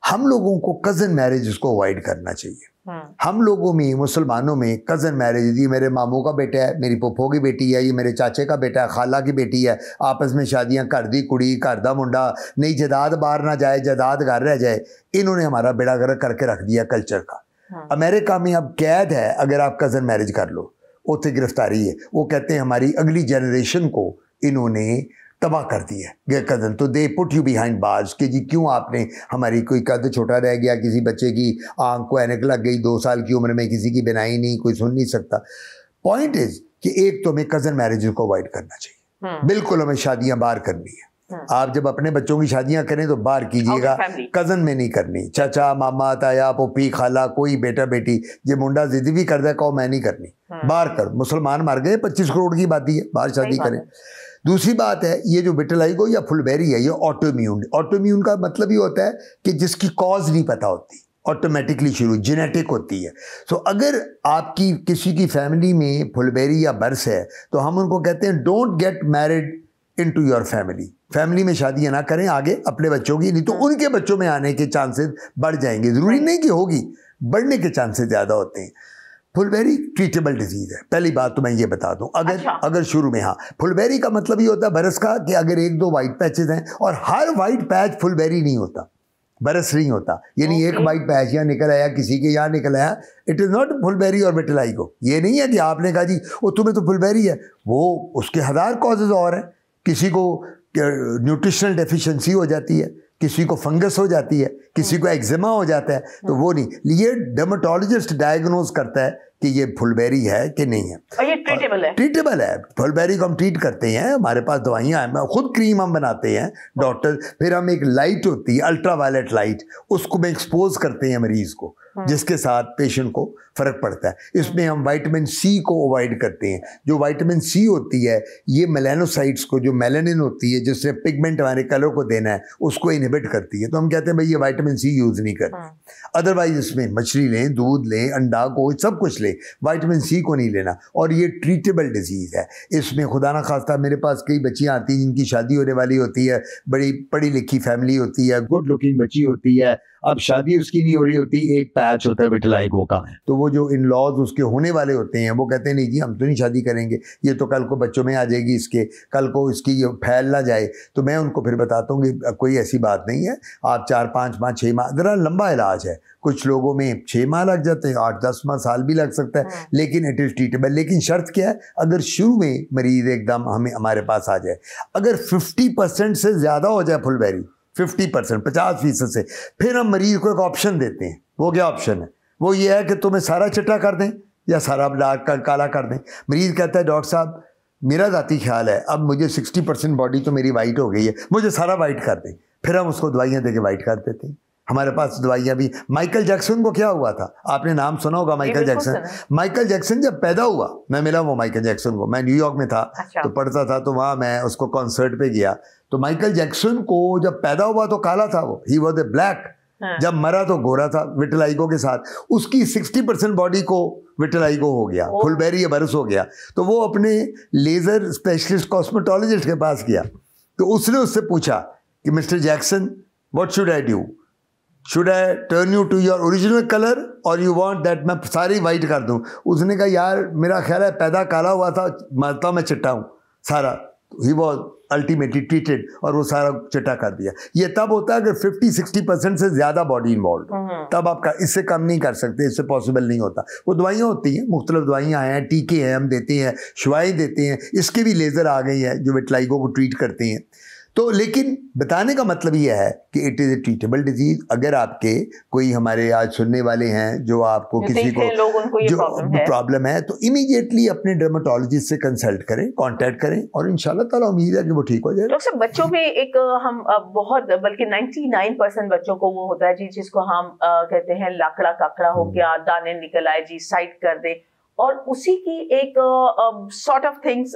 हम लोगों को कज़न मैरिज को अवॉइड करना चाहिए। हम लोगों में, मुसलमानों में कज़न मैरिज, ये मेरे मामू का बेटा है, मेरी पुप्पो की बेटी है, ये मेरे चाचे का बेटा है, खाला की बेटी है, आपस में शादियां, घर दी कुड़ी घर दा मुंडा, नहीं जदाद बाहर ना जाए, जदाद घर रह जाए। इन्होंने हमारा बेड़ा गर्क करके रख दिया कल्चर का। अमेरिका में अब कैद है अगर आप कज़न मैरिज कर लो, उसे गिरफ्तारी है। वो कहते हैं हमारी अगली जनरेशन को इन्होंने तबाह कर दी है कज़न, तो they put you behind bars कि जी क्यों आपने हमारी, कोई कद छोटा रह गया, किसी बच्चे की आंख को ऐनक लग गई 2 साल की उम्र में, किसी की बिनाई नहीं, कोई सुन नहीं सकता। पॉइंट इज कि एक तो हमें कज़न मैरिज को अवॉइड करना चाहिए, बिल्कुल हमें शादियां बाहर करनी है। आप जब अपने बच्चों की शादियां करें तो बाहर कीजिएगा, कज़न में नहीं करनी। चाचा, मामा, ताया, पुप्पी, खाला, कोई बेटा बेटी, ये मुंडा जिद भी कर दे कहो मैं नहीं करनी, बाहर कर। मुसलमान मर गए, 25 करोड़ की बात है, बाहर शादी करें। दूसरी बात है ये जो विटिलाइगो या फुलबेरी है, ये ऑटोइम्यून। ऑटोइम्यून का मतलब ये होता है कि जिसकी कॉज नहीं पता होती, ऑटोमेटिकली शुरू, जेनेटिक होती है। तो अगर आपकी किसी की फैमिली में फुलबेरी या बर्स है तो हम उनको कहते हैं don't get married into your family. Family में शादियां ना करें आगे अपने बच्चों की, नहीं तो उनके बच्चों में आने के चांसेस बढ़ जाएंगे। जरूरी नहीं कि होगी, बढ़ने के चांसेस ज़्यादा होते हैं। फुलबेरी ट्रीटेबल डिजीज़ है, पहली बात तो मैं ये बता दूं। अगर शुरू में, हाँ, फुलबेरी का मतलब ये होता है बरस का कि अगर 1-2 वाइट पैचेस हैं, और हर वाइट पैच फुलबेरी नहीं होता, बरस नहीं होता। यानी एक वाइट पैच यहाँ निकल आया, किसी के यहाँ निकल आया, इट इज़ नॉट फुलबेरी और विटिलाइगो। ये नहीं है कि आपने कहा जी वो तुम्हें तो फुलबेरी है, वो उसके 1000 कॉजेज और हैं। किसी को न्यूट्रिशनल डेफिशिएंसी हो जाती है, किसी को फंगस हो जाती है, किसी को एक्जिमा हो जाता है, तो वो नहीं। ये डर्मेटोलॉजिस्ट डायग्नोज करता है कि ये फुलबेरी है कि नहीं है। और ये ट्रीटेबल है? ट्रीटेबल है। फुलबेरी को हम ट्रीट करते हैं, हमारे पास दवाइयाँ हैं, खुद क्रीम हम बनाते हैं डॉक्टर। फिर हम एक लाइट होती है अल्ट्रावायलेट लाइट, उसको में एक्सपोज करते हैं मरीज को, जिसके साथ पेशेंट को फर्क पड़ता है। इसमें हम विटामिन सी को अवॉइड करते हैं। जो विटामिन सी होती है ये मेलानोसाइट्स को, जो मेलानिन होती है जिससे पिगमेंट हमारे कलर को देना है, उसको इनहिबिट करती है। तो हम कहते हैं भाई ये विटामिन सी यूज नहीं करनी। अदरवाइज इसमें मछली लें, दूध लें, अंडा को, सब कुछ लें, विटामिन सी को नहीं लेना। और ये ट्रीटेबल डिजीज़ है। इसमें खुदा ना खास्ता मेरे पास कई बच्चियाँ आती हैं जिनकी शादी होने वाली होती है, बड़ी पढ़ी लिखी फैमिली होती है, गुड लुकिंग बच्ची होती है, अब शादी उसकी नहीं हो रही होती, एक पैर मैच होता है विटिलाइगो का। तो वो जो इन लॉज उसके होने वाले होते हैं वो कहते हैं नहीं जी हम तो नहीं शादी करेंगे, ये तो कल को बच्चों में आ जाएगी, इसके कल को इसकी फैल ना जाए। तो मैं उनको फिर बताता हूँ कि कोई ऐसी बात नहीं है, आप 4-5 माह 6 माह, ज़रा लंबा इलाज है, कुछ लोगों में 6 माह लग जाते हैं, 8-10 माह, साल भी लग सकता है, लेकिन इट इज़ ट्रीटेबल। लेकिन शर्त क्या है, अगर शुरू में मरीज़ एकदम हमारे पास आ जाए, अगर 50% से ज़्यादा हो जाए फुल बेरी, 50%, 50% से, फिर हम मरीज़ को एक ऑप्शन देते हैं। वो क्या ऑप्शन है? वो ये है कि तुम्हें सारा चिट्टा कर दें या सारा डार्क काला कर दें। मरीज़ कहता है डॉक्टर साहब मेरा ज़ाती ख्याल है अब मुझे 60% बॉडी तो मेरी वाइट हो गई है, मुझे सारा वाइट कर दें। फिर हम उसको दवाइयाँ दे के वाइट कर देते हैं। हमारे पास दवाइयाँ भी, माइकल जैक्सन को क्या हुआ था, आपने नाम सुना होगा माइकल जैक्सन। माइकल जैक्सन जब पैदा हुआ, मैं मिला वो माइकल जैक्सन को, मैं न्यूयॉर्क में था, तो पढ़ता था, तो वहाँ मैं उसको कॉन्सर्ट पे गया। तो माइकल जैक्सन को जब पैदा हुआ तो काला था वो, ही वॉज ए ब्लैक, जब मरा तो गोरा था विटिलाइगो के साथ। उसकी 60% बॉडी को विटिलाइगो हो गया, फुलबेरी बरस हो गया। तो वो अपने लेजर स्पेशलिस्ट कॉस्मेटोलॉजिस्ट के पास गया, तो उसने उससे पूछा कि mister Jackson what should I do, should I turn you to your original colour और यू वांट दैट मैं सारी वाइट कर दूं। उसने कहा यार मेरा ख्याल है पैदा काला हुआ था, मरता मैं चिट्टा हूँ सारा। ही वॉज अल्टीमेटली ट्रीटेड और वो सारा चिट्टा कर दिया। ये तब होता है अगर 50-60% से ज़्यादा बॉडी इन्वॉल्व, तब आप इससे कम नहीं कर सकते, इससे पॉसिबल नहीं होता। वो दवाइयाँ होती हैं, मुख्तलिफ दवाइयाँ हैं, टीके हैं हम देते हैं, शुआएँ देते हैं, इसके भी लेज़र आ गई है जो विटिलाइगो को ट्रीट करते हैं। तो लेकिन बताने का मतलब ये है कि it is a treatable disease. अगर आपके कोई हमारे आज सुनने वाले हैं जो आपको किसी को जो प्रॉब्लम है तो इमीडिएटली अपने डर्मेटोलॉजिस्ट से कंसल्ट करें, कांटेक्ट करें और इंशाल्लाह ताला उम्मीद है कि वो ठीक हो जाए। डॉक्टर साहब बच्चों में एक हम बहुत बल्कि 99% बच्चों को वो होता है जी जिसको हम कहते हैं लाकड़ा काकड़ा हो गया, दाने निकल आए जी, साइड कर दे, और उसी की एक सॉर्ट ऑफ थिंग्स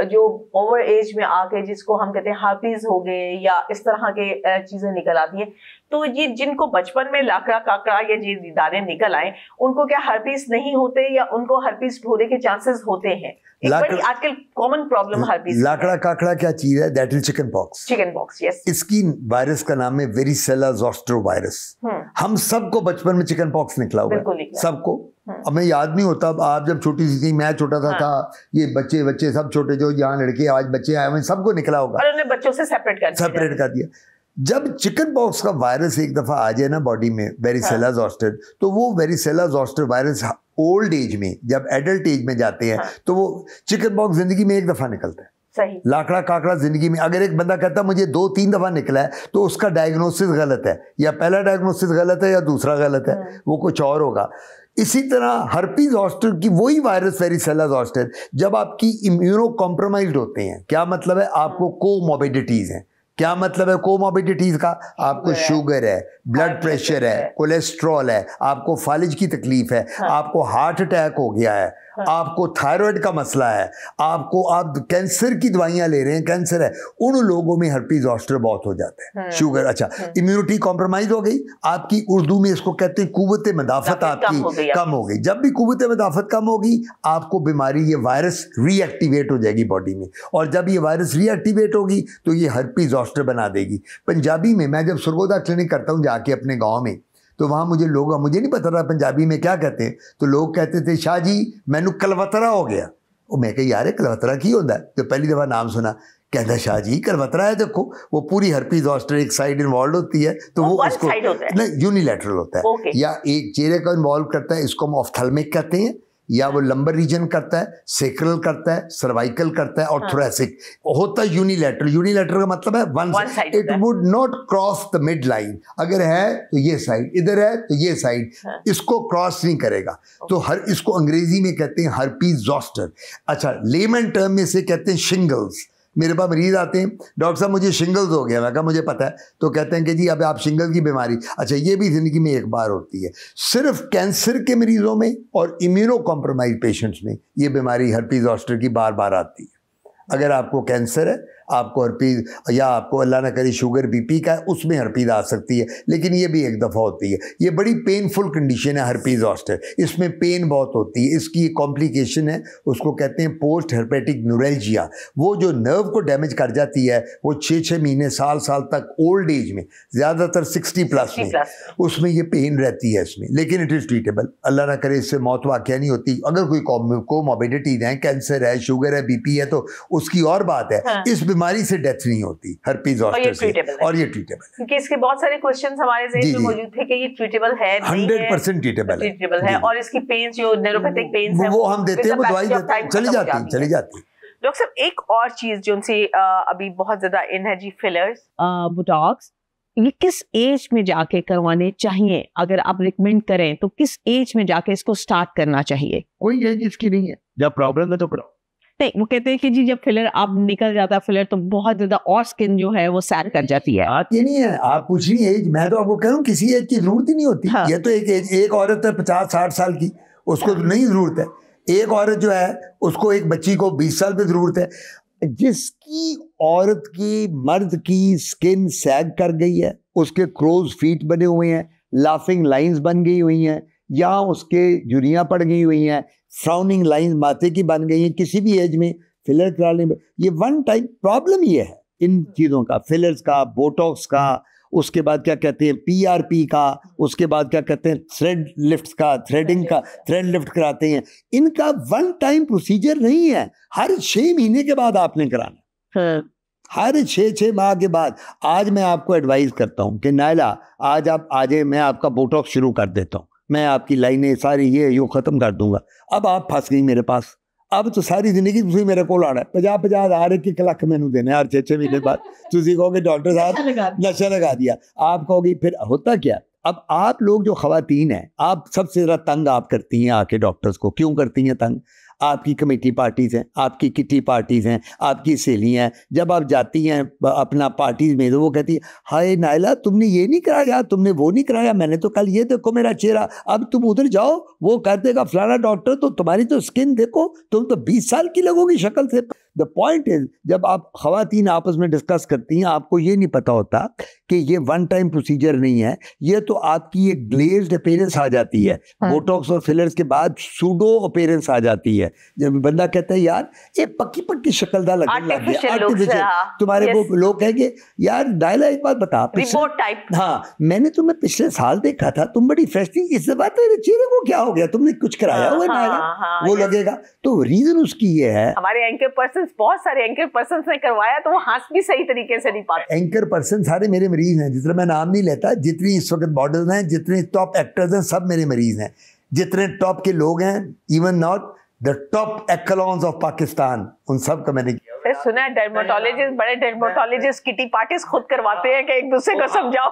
जो ओवर एज में आके जिसको हम कहते हैं हार्पीज हो गए या इस तरह के चीजें निकल आती हैं। तो ये जिनको बचपन में लाकड़ा काकड़ा या जी दाने निकल आए उनको क्या हार्पीज नहीं होते या उनको हार्पीज होने के चांसेस होते हैं? एक बड़ी आजकल कॉमन प्रॉब्लम हार्पीज। लाकड़ा काकड़ा क्या चीज है? That is chicken pox. Chicken pox, yes. इसकी वायरस का नाम है वेरिसेला जोस्टर वायरस। हम सबको बचपन में चिकन पॉक्स निकला हुआ है, सबको। अब मैं याद नहीं होता, आप जब छोटी सी थी, मैं छोटा था, ये बच्चे सब छोटे जो यहाँ लड़के आज बच्चे आए हुए सबको निकला होगा, और उन्हें बच्चों से सेपरेट कर दिया। जब चिकन पॉक्स का वायरस एक दफा आ जाए ना बॉडी में, वेरिसेला जोस्टर, तो वो varicella zoster virus old age में, जब एडल्ट एज में जाते हैं तो वो चिकन पॉक्स जिंदगी में एक दफा निकलता है। सही। लाकड़ा काकड़ा जिंदगी में अगर एक बंदा कहता मुझे 2-3 दफा निकला है तो उसका डायग्नोसिस गलत है, या पहला डायग्नोसिस गलत है या दूसरा गलत है, वो कुछ और होगा। इसी तरह हर्पीज जोस्टर की वही वायरस वेरिसेला जोस्टर, जब आपकी इम्यूनो कॉम्प्रोमाइज्ड होते हैं, क्या मतलब है, आपको कोमॉर्बिडिटीज हैं। क्या मतलब है कोमॉर्बिडिटीज का? आपको शुगर है, ब्लड प्रेशर है, कोलेस्ट्रॉल है, आपको फालिज की तकलीफ है, आपको हार्ट अटैक हो गया है, आपको थायराइड का मसला है, आप कैंसर की दवाइयां ले रहे हैं, कैंसर है, उन लोगों में हर्पीज जोस्टर बहुत हो जाता है। शुगर, अच्छा, इम्यूनिटी कॉम्प्रोमाइज हो गई आपकी, उर्दू में इसको कहते हैं कुव्वत मदाफत आपकी कम हो गई। जब भी कुव्वत मदाफत कम होगी आपको बीमारी, ये वायरस रीएक्टिवेट हो जाएगी बॉडी में, और जब ये वायरस रीएक्टिवेट होगी तो ये हर्पीज जोस्टर बना देगी। पंजाबी में मैं जब सुरगोदा क्लिनिक करता हूँ जाके अपने गाँव में, तो वहाँ मुझे नहीं पता था पंजाबी में क्या कहते हैं, तो लोग कहते थे शाह जी मैनू कलवतरा हो गया। वो मैं कहा यार कलवतरा की होता है, तो पहली दफ़ा नाम सुना, कहता शाह जी कलवतरा है, देखो वो पूरी हर्पीज जोस्टर एक साइड इन्वॉल्व होती है, तो वो उसको नहीं यूनिलैटरल होता है, या एक चेहरे का इन्वॉल्व करता है, इसको हम ऑफ्थेल्मिक कहते हैं, या वो लंबर रीजन करता है, सेक्रल करता है, सर्वाइकल करता है, और थोरेसिक होता है यूनिलैटरल। यूनिलैटरल का मतलब है one side, it would not cross the mid line. अगर है तो ये साइड, इधर है तो ये साइड, इसको क्रॉस नहीं करेगा। तो इसको अंग्रेजी में कहते हैं हर्पीज जोस्टर। अच्छा, लेमन टर्म में से कहते हैं शिंगल्स। मेरे पास मरीज आते हैं, डॉक्टर साहब मुझे शिंगल्स हो गया, मैं कहा मुझे पता है, तो कहते हैं कि जी अब आप शिंगल्स की बीमारी, अच्छा ये भी ज़िंदगी में एक बार होती है। सिर्फ कैंसर के मरीजों में और इम्यूनो कॉम्प्रोमाइज पेशेंट्स में ये बीमारी हर्पीज जोस्टर की बार बार आती है। अगर आपको कैंसर है, आपको हर्पीज, या आपको अल्लाह ना करे शुगर बीपी का है, उसमें हर्पीज आ सकती है, लेकिन ये भी एक दफ़ा होती है। ये बड़ी पेनफुल कंडीशन है हर्पीज जोस्टर, इसमें पेन बहुत होती है। इसकी एक कॉम्प्लिकेशन है, उसको कहते हैं पोस्ट हर्पेटिक न्यूरल्जिया। वो जो नर्व को डैमेज कर जाती है, वो 6-6 महीने साल तक ओल्ड एज में, ज़्यादातर 60+ में, उसमें ये पेन रहती है इसमें, लेकिन इट इज़ ट्रीटेबल। अल्लाह ना करे इससे मौत वाक़या नहीं होती। अगर कोई कोमॉर्बिडिटीज है, कैंसर है, शुगर है, बीपी है, तो उसकी और बात है। हाँ। इस बीमारी से डेथ नहीं होती हर्पीज जोस्टर से, और ये ट्रीटेबल है। क्योंकि इसके बहुत सारे क्वेश्चंस हमारे ज़हन में मौजूद थे कि ये ट्रीटेबल है, 100% ट्रीटेबल है, और इसकी पेन्स जो न्यूरोपैथिक पेन्स है वो हम देते हैं, वो दवाई देते हैं, चली जाती। डॉक्टर साहब, एक और चीज जो उनसे अभी बहुत ज्यादा इन है जी, फिलर्स, बोटॉक्स, ये किस एज में जाके करवाने चाहिए? अगर आप रिकमेंड करें तो किस एज में जाके इसको स्टार्ट करना चाहिए? कोई एज इसकी नहीं है, जब प्रॉब्लम है तो प्रॉब्लम नहीं। वो कहते हैं कि जी जब फिलर आप निकल जाता है फिलर, तो बहुत ज्यादा और स्किन जो है वो सैग कर जाती है। ये नहीं है, आप पूछ रही एज, मैं तो आपको कह रहा हूँ किसी एज की जरूरत ही नहीं होती। हाँ। ये तो एक औरत है 50-60 साल की, उसको तो नहीं जरूरत है। एक औरत जो है उसको, एक बच्ची को 20 साल पे जरूरत है। जिसकी औरत की, मर्द की स्किन सैग कर गई है, उसके क्रोज फीट बने हुए हैं, लाफिंग लाइंस बन गई हुई हैं, या उसके झुर्रियाँ पड़ गई हुई हैं, फ्राउनिंग लाइंस माथे की बन गई हैं, किसी भी एज में फिलर कराने में ये वन टाइम प्रॉब्लम ये है इन चीज़ों का, फिलर्स का, बोटॉक्स का, उसके बाद क्या कहते हैं PRP का, उसके बाद क्या कहते हैं थ्रेड लिफ्ट का, थ्रेडिंग का, थ्रेड लिफ्ट कराते हैं। इनका वन टाइम प्रोसीजर नहीं है, हर 6 महीने के बाद आपने कराना। हाँ। हर 6 माह के बाद। आज मैं आपको एडवाइस करता हूँ कि नायला आज आप आ जाए, मैं आपका बोटॉक्स शुरू कर देता हूँ, मैं आपकी लाइनें सारी ये ख़त्म कर दूंगा। अब आप फंस गई मेरे पास, अब तो सारी जिंदगी तुम मेरे को आना है, 50-50 1 लाख मैनू देने हर 6 महीने बाद। तुम कहोगे डॉक्टर साहब नशा लगा दिया, आप कहोगे फिर होता क्या? अब आप लोग जो खवातीन हैं, आप सबसे ज़्यादा तंग आप करती हैं आके डॉक्टर्स को। क्यों करती हैं तंग? आपकी कमेटी पार्टीज़ हैं, आपकी किटी पार्टीज़ हैं, आपकी सहेलियाँ हैं। जब आप जाती हैं अपना पार्टीज़ में तो वो कहती है, हाय नायला तुमने ये नहीं कराया, तुमने वो नहीं कराया, मैंने तो कल ये देखो मेरा चेहरा, अब तुम उधर जाओ वो कर देगा फलाना डॉक्टर, तो तुम्हारी तो स्किन देखो, तुम तो 20 साल की लगोगी शक्ल से। द पॉइंट इज, जब आप खवातीन आपस में डिस्कस करती हैं, आपको ये नहीं पता होता कि ये वन टाइम प्रोसीजर नहीं है, ये तो आपकी एक ग्लेज्ड अपीयरेंस आ जाती है। बोटॉक्स और फिलर्स के बाद सूडो अपीयरेंस आ जाती है, जब बंदा कहता है यार ये पक्की शक्लदार लगने लग गया, आर्टिफिशियल। तुम्हारे वो लोग कहेंगे यार डायला एक बात बता, हाँ मैंने तुम्हें पिछले साल देखा था, तुम बड़ी फ्रेश थी, इस बात तेरे चेहरे को क्या हो गया, तुमने कुछ कराया हुआ नायला? वो लगेगा। तो रीजन उसकी ये है, हमारे एंकर पर्सन, बहुत सारे एंकर पर्सन ने करवाया तो वो हंस भी सही तरीके से नहीं पाते। एंकर पर्सन सारे मेरे मरीज हैं, जितना मैं नाम नहीं लेता, जितनी इस वक्त मॉडल्स हैं, जितने टॉप एक्टर्स हैं, सब मेरे मरीज हैं। जितने टॉप के लोग हैं, even not the top echelons of Pakistan, उन सब का मैंने किया। सुना है डर्मेटोलॉजिस्ट, बड़े डर्मेटोलॉजिस्ट किटी पार्टीज खुद करवाते हैं कि एक दूसरे को समझाओ।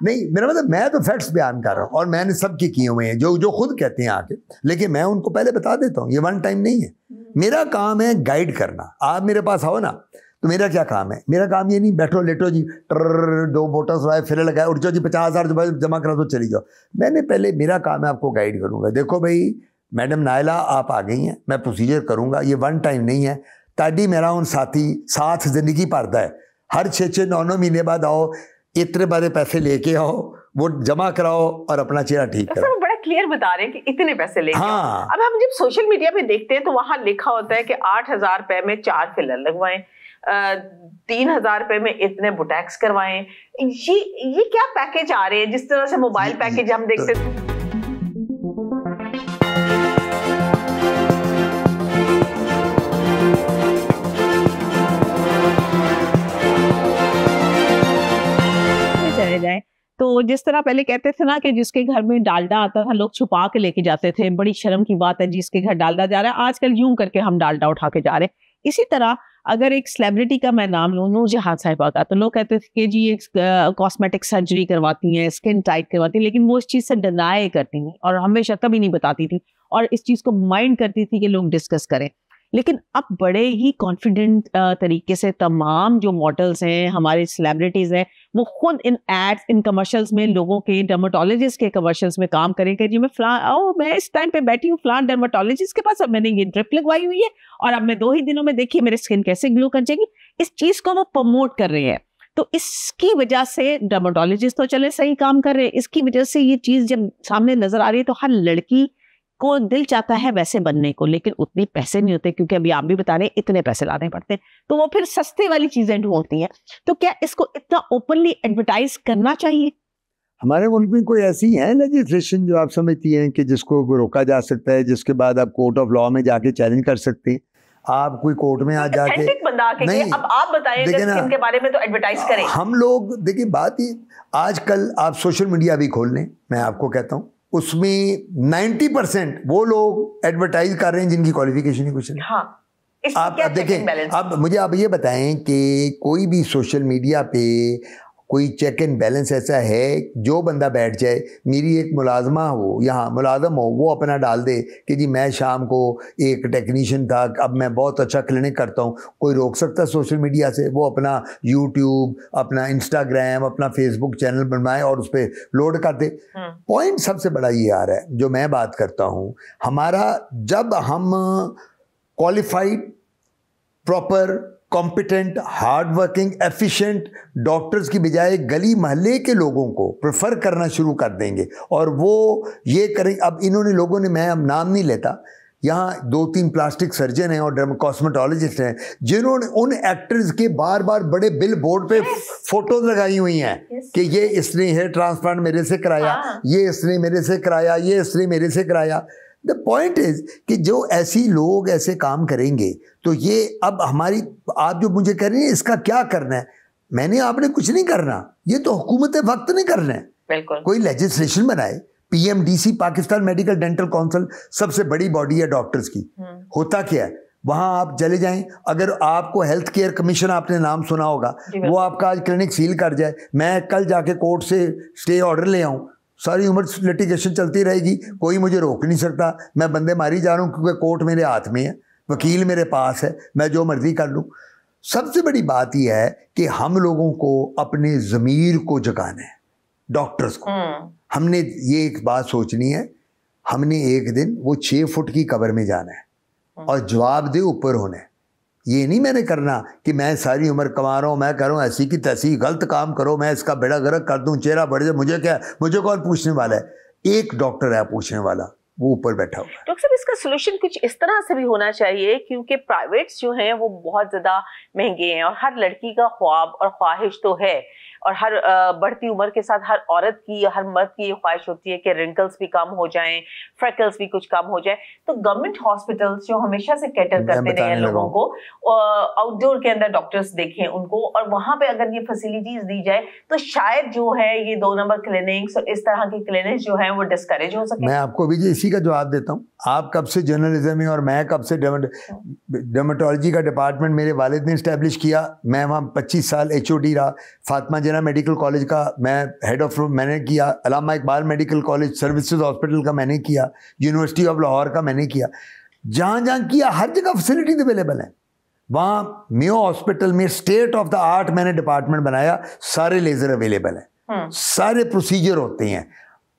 नहीं, मेरा मतलब मैं तो फैक्ट्स बयान कर रहा हूँ, और मैंने सबके किए हुए हैं जो खुद कहते हैं आके, लेकिन मैं उनको पहले बता देता हूँ ये वन टाइम नहीं है। मेरा काम है गाइड करना। आप मेरे पास आओ ना, तो मेरा क्या काम है? मेरा काम ये नहीं बैठो लेटो जी, 2 बोटल्स लगाए, फिर लगाए, उठ जाओ जी, 50,000 जमा करा तो चली जाओ। मैंने पहले, मेरा काम है आपको गाइड करूँगा। देखो भाई मैडम नायला आप आ गई हैं, मैं प्रोसीजर करूँगा, ये वन टाइम नहीं है। ताड़ी मेरा उन साथ जिंदगी भरता है, हर 6-9 महीने बाद आओ, इतने बड़े पैसे लेके आओ, वो जमा कराओ और अपना चेहरा ठीक करो। बड़ा क्लियर बता रहे हैं कि इतने पैसे लेके आओ। अब हम जब सोशल मीडिया पे देखते हैं तो वहां लिखा होता है कि 8,000 रुपए में 4 फिलर लगवाएं, 3,000 रुपए में इतने बोटॉक्स करवाएं। ये क्या पैकेज आ रहे हैं? जिस तरह से मोबाइल पैकेज हम देखते हैं। जाए तो जिस तरह पहले कहते थे ना कि जिसके घर में डालडा आता था लोग छुपा के लेके जाते थे, बड़ी शर्म की बात है जिसके घर डालडा जा रहा है, आजकल यूं करके हम डालडा उठा के जा रहे हैं। इसी तरह अगर एक सेलिब्रिटी का मैं नाम लूं, नूरजहां साहिबा का, तो लोग कहते थे कि जी एक कॉस्मेटिक सर्जरी करवाती हैं, स्किन टाइट करवाती हैं, लेकिन वो इस चीज़ से डिनाई करती थी और हमेशा कभी नहीं बताती थी और इस चीज़ को माइंड करती थी कि लोग डिस्कस करें। लेकिन अब बड़े ही कॉन्फिडेंट तरीके से तमाम जो मॉडल्स हैं, हमारे सेलिब्रिटीज़ हैं, वो खुद इन एड्स, इन कमर्शियल्स में लोगों के, डर्मेटोलॉजिस्ट के कमर्शियल्स में काम करेंगे। जी मैं इस टाइम पे बैठी हूँ फलान डर्मेटोलॉजिस्ट के पास, अब मैंने ये ड्रिप लगवाई हुई है और अब मैं 2 ही दिनों में देखिए मेरी स्किन कैसे ग्लो कर जाएगी। इस चीज को वो प्रमोट कर रहे हैं। तो इसकी वजह से डर्मेटोलॉजिस्ट तो चले सही काम कर रहे हैं, इसकी वजह से ये चीज जब सामने नजर आ रही है तो हर लड़की को दिल चाहता है वैसे बनने को, लेकिन उतने पैसे नहीं होते, क्योंकि अभी आप भी बता रहे हैं इतने पैसे लाने पड़ते हैं, तो वो फिर सस्ते वाली चीजें ढूंढती हैं। तो क्या इसको इतना ओपनली एडवर्टाइज करना चाहिए? हमारे मुल्क में कोई ऐसी है लेजिस्लेशन जो आप समझती हैं कि जिसको रोका जा सकता है, जिसके बाद आप कोर्ट ऑफ लॉ में जाके चैलेंज कर सकते हैं? आप कोई कोर्ट में आज जाके नहीं, अब आप बताएं इनके बारे में तो एडवर्टाइज करें। हम लोग देखिए, बात ही आजकल आप सोशल मीडिया भी खोल लें, मैं आपको कहता हूँ उसमें 90% वो लोग एडवर्टाइज कर रहे हैं जिनकी क्वालिफिकेशन ही कुछ नहीं। हाँ, आप देखें, अब मुझे आप ये बताएं कि कोई भी सोशल मीडिया पे कोई चेक एंड बैलेंस ऐसा है जो बंदा बैठ जाए, मेरी एक मुलाजमा हो, यहाँ मुलाजम हो, वो अपना डाल दे कि जी मैं शाम को एक टेक्नीशियन था, अब मैं बहुत अच्छा क्लिनिक करता हूँ, कोई रोक सकता है सोशल मीडिया से? वो अपना यूट्यूब, अपना इंस्टाग्राम, अपना फेसबुक चैनल बनवाए और उस पर लोड कर दे। पॉइंट सबसे बड़ा ये आ रहा है जो मैं बात करता हूँ, हमारा जब हम qualified, proper, competent, hard working, efficient doctors की बजाय गली मोहल्ले के लोगों को प्रेफर करना शुरू कर देंगे और वो ये करें। अब इन्होंने लोगों ने, मैं अब नाम नहीं लेता, यहाँ 2-3 प्लास्टिक सर्जन हैं और कॉस्मेटोलॉजिस्ट हैं जिन्होंने उन एक्टर्स के बार बार बड़े बिल बोर्ड पे फोटोज लगाई हुई हैं कि ये इसने हेयर ट्रांसप्लांट मेरे से कराया, ये इसने मेरे से कराया, ये इसने मेरे से कराया। द पॉइंट इज कि जो ऐसी लोग ऐसे काम करेंगे तो ये अब हमारी, आप जो मुझे कह रही हैं इसका क्या करना है, मैंने आपने कुछ नहीं करना, ये तो हुकूमत वक्त ने करना है। बिल्कुल, कोई लेजिस्लेशन बनाए। PMDC, Pakistan medical dental council सबसे बड़ी बॉडी है डॉक्टर्स की। होता क्या है, वहां आप चले जाएं, अगर आपको हेल्थ केयर कमीशन, आपने नाम सुना होगा, वो आपका आज क्लिनिक सील कर जाए, मैं कल जाके कोर्ट से स्टे ऑर्डर ले आऊं, सारी उम्र लिटिगेशन चलती रहेगी, कोई मुझे रोक नहीं सकता, मैं बंदे मारी जा रहा हूँ क्योंकि कोर्ट मेरे हाथ में है, वकील मेरे पास है, मैं जो मर्जी कर लूँ। सबसे बड़ी बात यह है कि हम लोगों को अपने ज़मीर को जगाना है, डॉक्टर्स को। हमने ये एक बात सोचनी है, हमने एक दिन वो 6 फुट की कब्र में जाना है और जवाब दे ऊपर होना है। ये नहीं मैंने करना कि मैं सारी उम्र कमा रहा हूँ, मैं करूँ ऐसी की तैसी, गलत काम करो, मैं इसका बेड़ा गर्क कर दूँ, चेहरा बढ़ जाए, मुझे क्या, मुझे कौन पूछने वाला है? एक डॉक्टर है पूछने वाला, वो ऊपर बैठा हुआ है। डॉक्टर साहब, इसका सोल्यूशन कुछ इस तरह से भी होना चाहिए, क्योंकि प्राइवेट्स जो हैं वो बहुत ज्यादा महंगे हैं और हर लड़की का ख्वाब और ख्वाहिश तो है, और हर बढ़ती उम्र के साथ हर औरत की, हर मर्द की ये ख्वाहिश होती है कि रिंकल्स भी कम हो जाएं, फ्रेकल्स भी कुछ कम हो जाए। तो गवर्नमेंट हॉस्पिटल्स जो हमेशा से कैटर करते रहे हैं लोगों को, आउटडोर के अंदर डॉक्टर्स देखें उनको, और वहां पे अगर ये फैसिलिटीज दी जाए तो शायद जो है ये 2 नंबर क्लिनिक्स और इस तरह के क्लिनिक्स जो है वो डिस्करेज हो सके। मैं आपको भी इसी का जवाब देता हूँ। आप कब से जर्नलिज्म में और मैं कब से डर्मेटोलॉजी का डिपार्टमेंट मेरे वालिद ने इस्टेब्लिश किया। मैं वहाँ 25 साल HOD रहा। फातिमा जिन्ना मेडिकल कॉलेज का मैं हेड ऑफ मैंने किया, Allama Iqbal medical college services hospital का मैंने किया, यूनिवर्सिटी ऑफ लाहौर का मैंने किया। जहाँ जहाँ किया हर जगह फैसिलिटीज अवेलेबल हैं। वहाँ मेयो हॉस्पिटल में स्टेट ऑफ द आर्ट मैंने डिपार्टमेंट बनाया, सारे लेज़र अवेलेबल हैं, सारे प्रोसीजर होते हैं।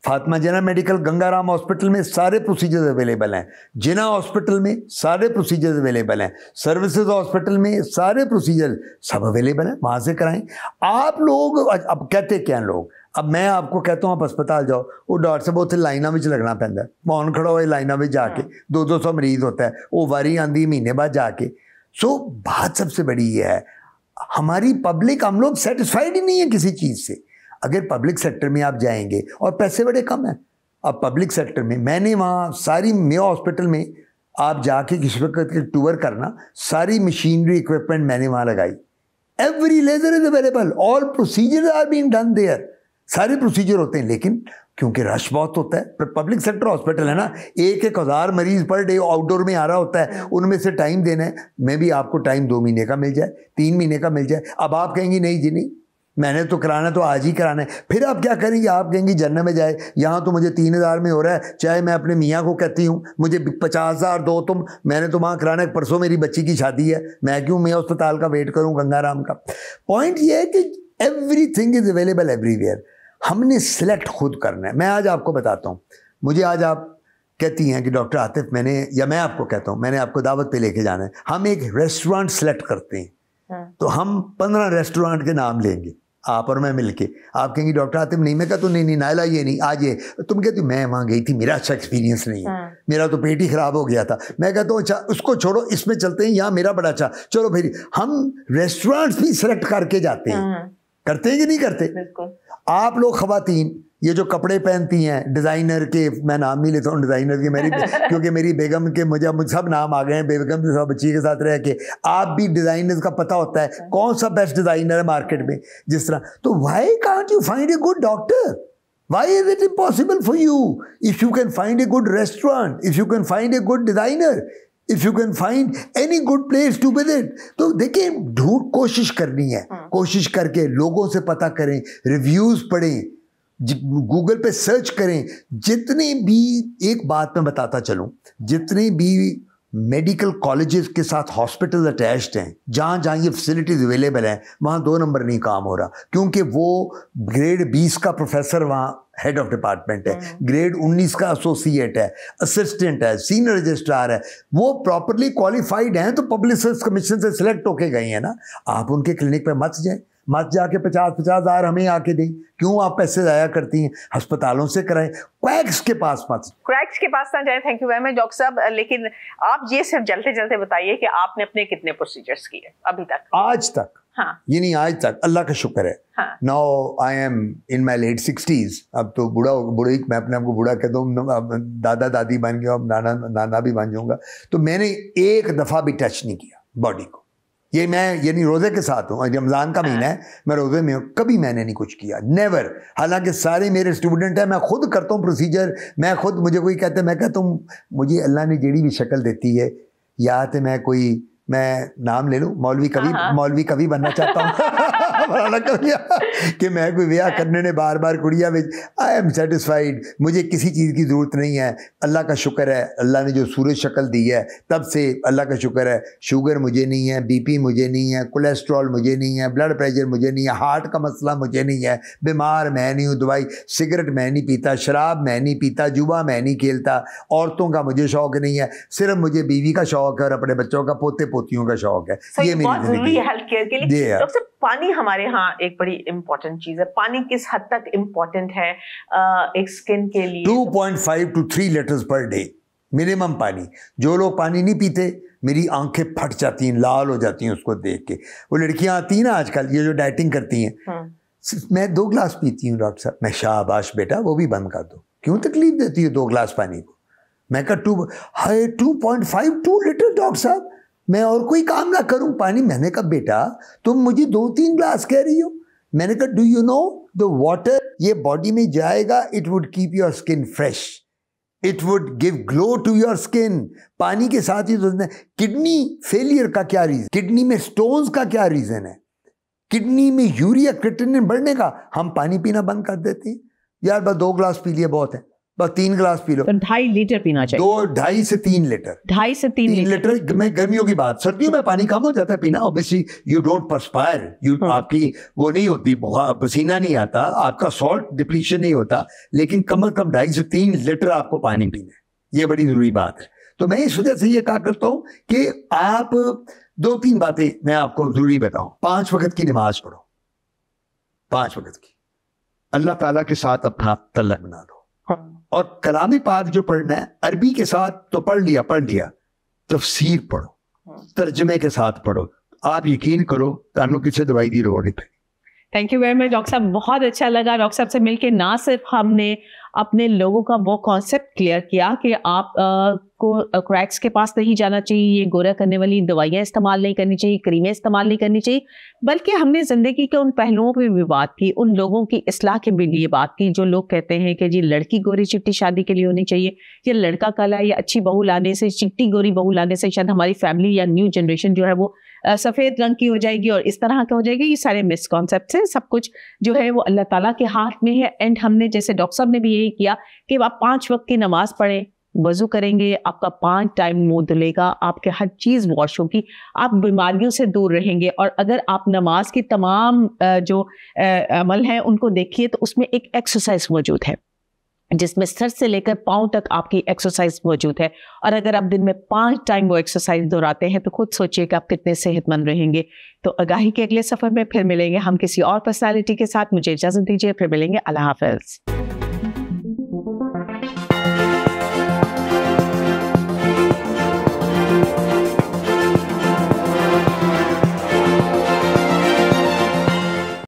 फातिमा जिन्ना मेडिकल गंगाराम हॉस्पिटल में सारे प्रोसीजर्स अवेलेबल हैं, जिन्ना हॉस्पिटल में सारे प्रोसीजर्स अवेलेबल हैं, सर्विसेज हॉस्पिटल में सारे प्रोसीजर सब अवेलेबल हैं, वहाँ से कराएं। आप लोग अब कहते क्या हैं लोग, अब मैं आपको कहता हूँ आप अस्पताल जाओ, वो डॉक्टर साहब उत्थे लाइना में लगना पैंदा, मौन खड़ा हुए लाइना में जाके 200 मरीज होता है, वो वारी आंदी महीने बाद जाके। सो बात सबसे बड़ी ये है, हमारी पब्लिक, हम लोग सेटिस्फाइड ही नहीं है किसी चीज़ से। अगर पब्लिक सेक्टर में आप जाएंगे और पैसे बड़े कम हैं, अब पब्लिक सेक्टर में मैंने वहाँ सारी मेयो हॉस्पिटल में आप जाके किसी वक्त टूर करना, सारी मशीनरी इक्विपमेंट मैंने वहाँ लगाई। Every laser is available, all procedure are being done there, सारे प्रोसीजर होते हैं। लेकिन क्योंकि रश बहुत होता है, पब्लिक सेक्टर हॉस्पिटल है ना, 1,000 मरीज पर डे आउटडोर में आ रहा होता है, उनमें से टाइम देना है। मैं भी आपको टाइम 2 महीने का मिल जाए, 3 महीने का मिल जाए। अब आप कहेंगी नहीं जी नहीं, मैंने तो कराना तो आज ही कराना है, फिर आप क्या करेंगे? आप कहेंगे जन्नत में जाए, यहाँ तो मुझे 3,000 में हो रहा है, चाहे मैं अपने मियाँ को कहती हूँ मुझे 50,000 दो तुम, मैंने तो वहाँ कराना है, परसों मेरी बच्ची की शादी है, मैं क्यों मैं अस्पताल का वेट करूँ गंगाराम का। पॉइंट ये है कि एवरीथिंग इज अवेलेबल एवरीवेयर, हमने सिलेक्ट खुद करना है। मैं आज आपको बताता हूँ, मुझे आज आप कहती हैं कि डॉक्टर आतिफ मैंने, या मैं आपको कहता हूँ मैंने आपको दावत पे लेके जाना है, हम एक रेस्टोरेंट सेलेक्ट करते हैं, तो हम 15 रेस्टोरेंट के नाम लेंगे, आप और मैं मिलके। आप कहेंगे डॉक्टर आतिम नहीं, मैं कहता तो नहीं नायला ये नहीं, आज ये। तुम कहती मैं वहाँ गई थी, मेरा अच्छा एक्सपीरियंस नहीं है, मेरा तो पेट ही खराब हो गया था। मैं कहता हूँ अच्छा उसको छोड़ो, इसमें चलते हैं, यहाँ मेरा बड़ा अच्छा, चलो फिर। हम रेस्टोरेंट्स भी सिलेक्ट करके जाते हैं, करते हैं कि नहीं करते? बिल्कुल। आप लोग खवातीन ये जो कपड़े पहनती हैं डिज़ाइनर के, मैं नाम नहीं लेता हूँ डिज़ाइनर के, मेरी क्योंकि मेरी बेगम के मुझे सब नाम आ गए हैं, बेगम के साथ बच्ची के साथ रह के। आप भी डिज़ाइनर्स का पता होता है कौन सा बेस्ट डिज़ाइनर है मार्केट में, जिस तरह। तो why can't you find a good doctor? Why is it impossible for you? If you can find a good restaurant, if you can find a good designer, if you can find any good place to visit, तो देखिए ढूंढ कोशिश करनी है, कोशिश करके लोगों से पता करें, रिव्यूज पढ़ें, गूगल पे सर्च करें। जितने भी, एक बात मैं बताता चलूं, जितने भी मेडिकल कॉलेजेस के साथ हॉस्पिटल अटैच्ड हैं, जहाँ जहाँ ये फैसिलिटीज़ अवेलेबल हैं, वहाँ 2 नंबर नहीं काम हो रहा, क्योंकि वो ग्रेड 20 का प्रोफेसर वहाँ हेड ऑफ डिपार्टमेंट है, ग्रेड 19 का एसोसिएट है, असिस्टेंट है, सीनियर रजिस्ट्रार है, वो प्रॉपरली क्वालिफाइड हैं, तो पब्लिक सर्विस कमीशन से सिलेक्ट होके गए हैं ना। आप उनके क्लिनिक पे मत जाएं, मत जाके 50-50 हज़ार हमें आके दें। क्यों आप पैसे ज़ाया करती हैं? अस्पतालों से कराएं, क्रैक्स के पास मत, क्रैक्स के पास ना जाए। Thank you very much doctor साहब। लेकिन आप ये सिर्फ जल्दी जल्दी बताइए कि आपने अपने कितने प्रोसीजर्स किए अभी तक? आज तक? हाँ। ये नहीं, आज तक अल्लाह का शुक्र है। हाँ। Now I am in my late 60s। अब तो बूढ़ा मैं अपने आप को बूढ़ा कहता हूँ, दादा दादी बन गया, अब नाना भी बन जाऊंगा। तो मैंने एक दफ़ा भी टच नहीं किया बॉडी को। ये मैं यानी रोज़े के साथ हूँ, रमज़ान का महीना है, मैं रोज़े में हूँ, कभी मैंने नहीं कुछ किया, नेवर। हालांकि सारे मेरे स्टूडेंट हैं, मैं खुद करता हूँ प्रोसीजर, मैं खुद, मुझे कोई कहते, मैं कहता हूँ मुझे अल्लाह ने जेड़ी भी शक्ल देती है, या तो मैं नाम ले लूँ, मौलवी कभी बनना चाहता हूँ कि मैं कोई ब्याह करने ने बार बार कुड़िया में, आई एम सेटिस्फाइड, मुझे किसी चीज़ की ज़रूरत नहीं है। अल्लाह का शुक्र है, अल्लाह ने जो सूरज शक्ल दी है तब से अल्लाह का शुक्र है। शुगर मुझे नहीं है, बीपी मुझे नहीं है, कोलेस्ट्रॉल मुझे नहीं है, ब्लड प्रेशर मुझे नहीं है, हार्ट का मसला मुझे नहीं है, बीमार मैं नहीं हूँ, दवाई सिगरेट मैं नहीं पीता, शराब मैं नहीं पीता, जुआ मैं नहीं खेलता, औरतों का मुझे शौक नहीं है, सिर्फ मुझे बीवी का शौक है और अपने बच्चों का, पोते पोतियों का शौक है। ये मेरी जिंदगी है हेल्थ केयर के लिए। डॉक्टर, पानी हमारे यहाँ एक बड़ी इंपॉर्टेंट चीज है। पानी किस हद तक इंपॉर्टेंट है एक स्किन के लिए? 2.5 to 3 litres per day minimum पानी। जो लोग पानी नहीं पीते, मेरी आंखें फट जाती हैं, लाल हो जाती हैं उसको देख के। वो लड़कियां आती हैं ना आजकल, ये जो डाइटिंग करती हैं, मैं 2 गिलास पीती हूँ डॉक्टर साहब। मैं शाबाश बेटा, वो भी बंद कर दो, क्यों तकलीफ देती है 2 गिलास पानी को? मैं कहा 2.5 2 लीटर डॉक्टर साहब, मैं और कोई काम ना करूं पानी? मैंने कहा बेटा तुम मुझे 2-3 ग्लास कह रही हो। मैंने कहा do you know the water ये बॉडी में जाएगा, it would keep your skin fresh, it would give glow to your skin. पानी के साथ ही तो किडनी फेलियर का क्या रीजन, किडनी में स्टोन्स का क्या रीजन है, किडनी में यूरिया क्रिएटिनिन बढ़ने का, हम पानी पीना बंद कर देते हैं। यार बस 2 ग्लास पी लिए बहुत है, बस 3 गिलास पी लो। तो 2.5 लीटर पीना चाहिए। 2.5 से 3 लीटर। 2.5 से 3 लीटर। मैं गर्मियों की बात, सर्दियों में पानी कम हो जाता है पीना, ऑब्वियसली यू डोंट परस्पायर, आपकी वो नहीं होती, पसीना नहीं आता, आपका सॉल्ट डिप्लीशन नहीं होता, लेकिन कम से कम 2.5 से 3 लीटर आपको पानी पीना है। ये बड़ी जरूरी बात है। तो मैं इस वजह से ये कहा करता हूँ कि आप 2-3 बातें मैं आपको जरूरी बताऊं। 5 वक्त की नमाज पढ़ो, 5 वक्त की, अल्लाह ताला के साथ अपना तल्लक बना दो। और कलाम पाक जो पढ़ना है अरबी के साथ तो पढ़ लिया, तफसीर पढ़ो, तर्जमे के साथ पढ़ो। आप यकीन करो तानू किसी दवाई की लोड़ नहीं पड़ेगी। Thank you very much doctor साहब, बहुत अच्छा लगा डॉक्टर साहब से मिलके। ना सिर्फ हमने अपने लोगों का वो कॉन्सेप्ट क्लियर किया कि आप को क्रैक्स के पास नहीं जाना चाहिए, ये गोरा करने वाली दवाइयाँ इस्तेमाल नहीं करनी चाहिए, क्रीमें इस्तेमाल नहीं करनी चाहिए, बल्कि हमने ज़िंदगी के उन पहलुओं पे भी बात की, उन लोगों की इस्लाह के भी लिए बात की जो लोग कहते हैं कि जी लड़की गोरी चिट्टी शादी के लिए होनी चाहिए, या लड़का काला या अच्छी बहू लाने से, चिट्टी गोरी बहू लाने से शायद हमारी फैमिली या न्यू जनरेशन जो है वो सफ़ेद रंग की हो जाएगी और इस तरह का हो जाएगी। ये सारे मिसकॉन्सेप्ट्स हैं। सब कुछ जो है वो अल्लाह ताला के हाथ में है। एंड हमने जैसे डॉक्टर साहब ने भी यही किया कि आप 5 वक्त की नमाज पढ़ें, वजू करेंगे, आपका 5 टाइम मुंह धुलेगा, आपके हर चीज़ वॉश होगी, आप बीमारियों से दूर रहेंगे। और अगर आप नमाज की तमाम जो अमल हैं उनको देखिए तो उसमें एक एक्सरसाइज मौजूद है। जिसमें सर से लेकर पांव तक आपकी एक्सरसाइज मौजूद है। और अगर आप दिन में 5 टाइम वो एक्सरसाइज दोहराते हैं तो खुद सोचिए कि आप कितने सेहतमंद रहेंगे। तो आगाही के अगले सफर में फिर मिलेंगे हम किसी और पर्सनालिटी के साथ। मुझे इजाजत दीजिए, फिर मिलेंगे। अल्लाह हाफिज।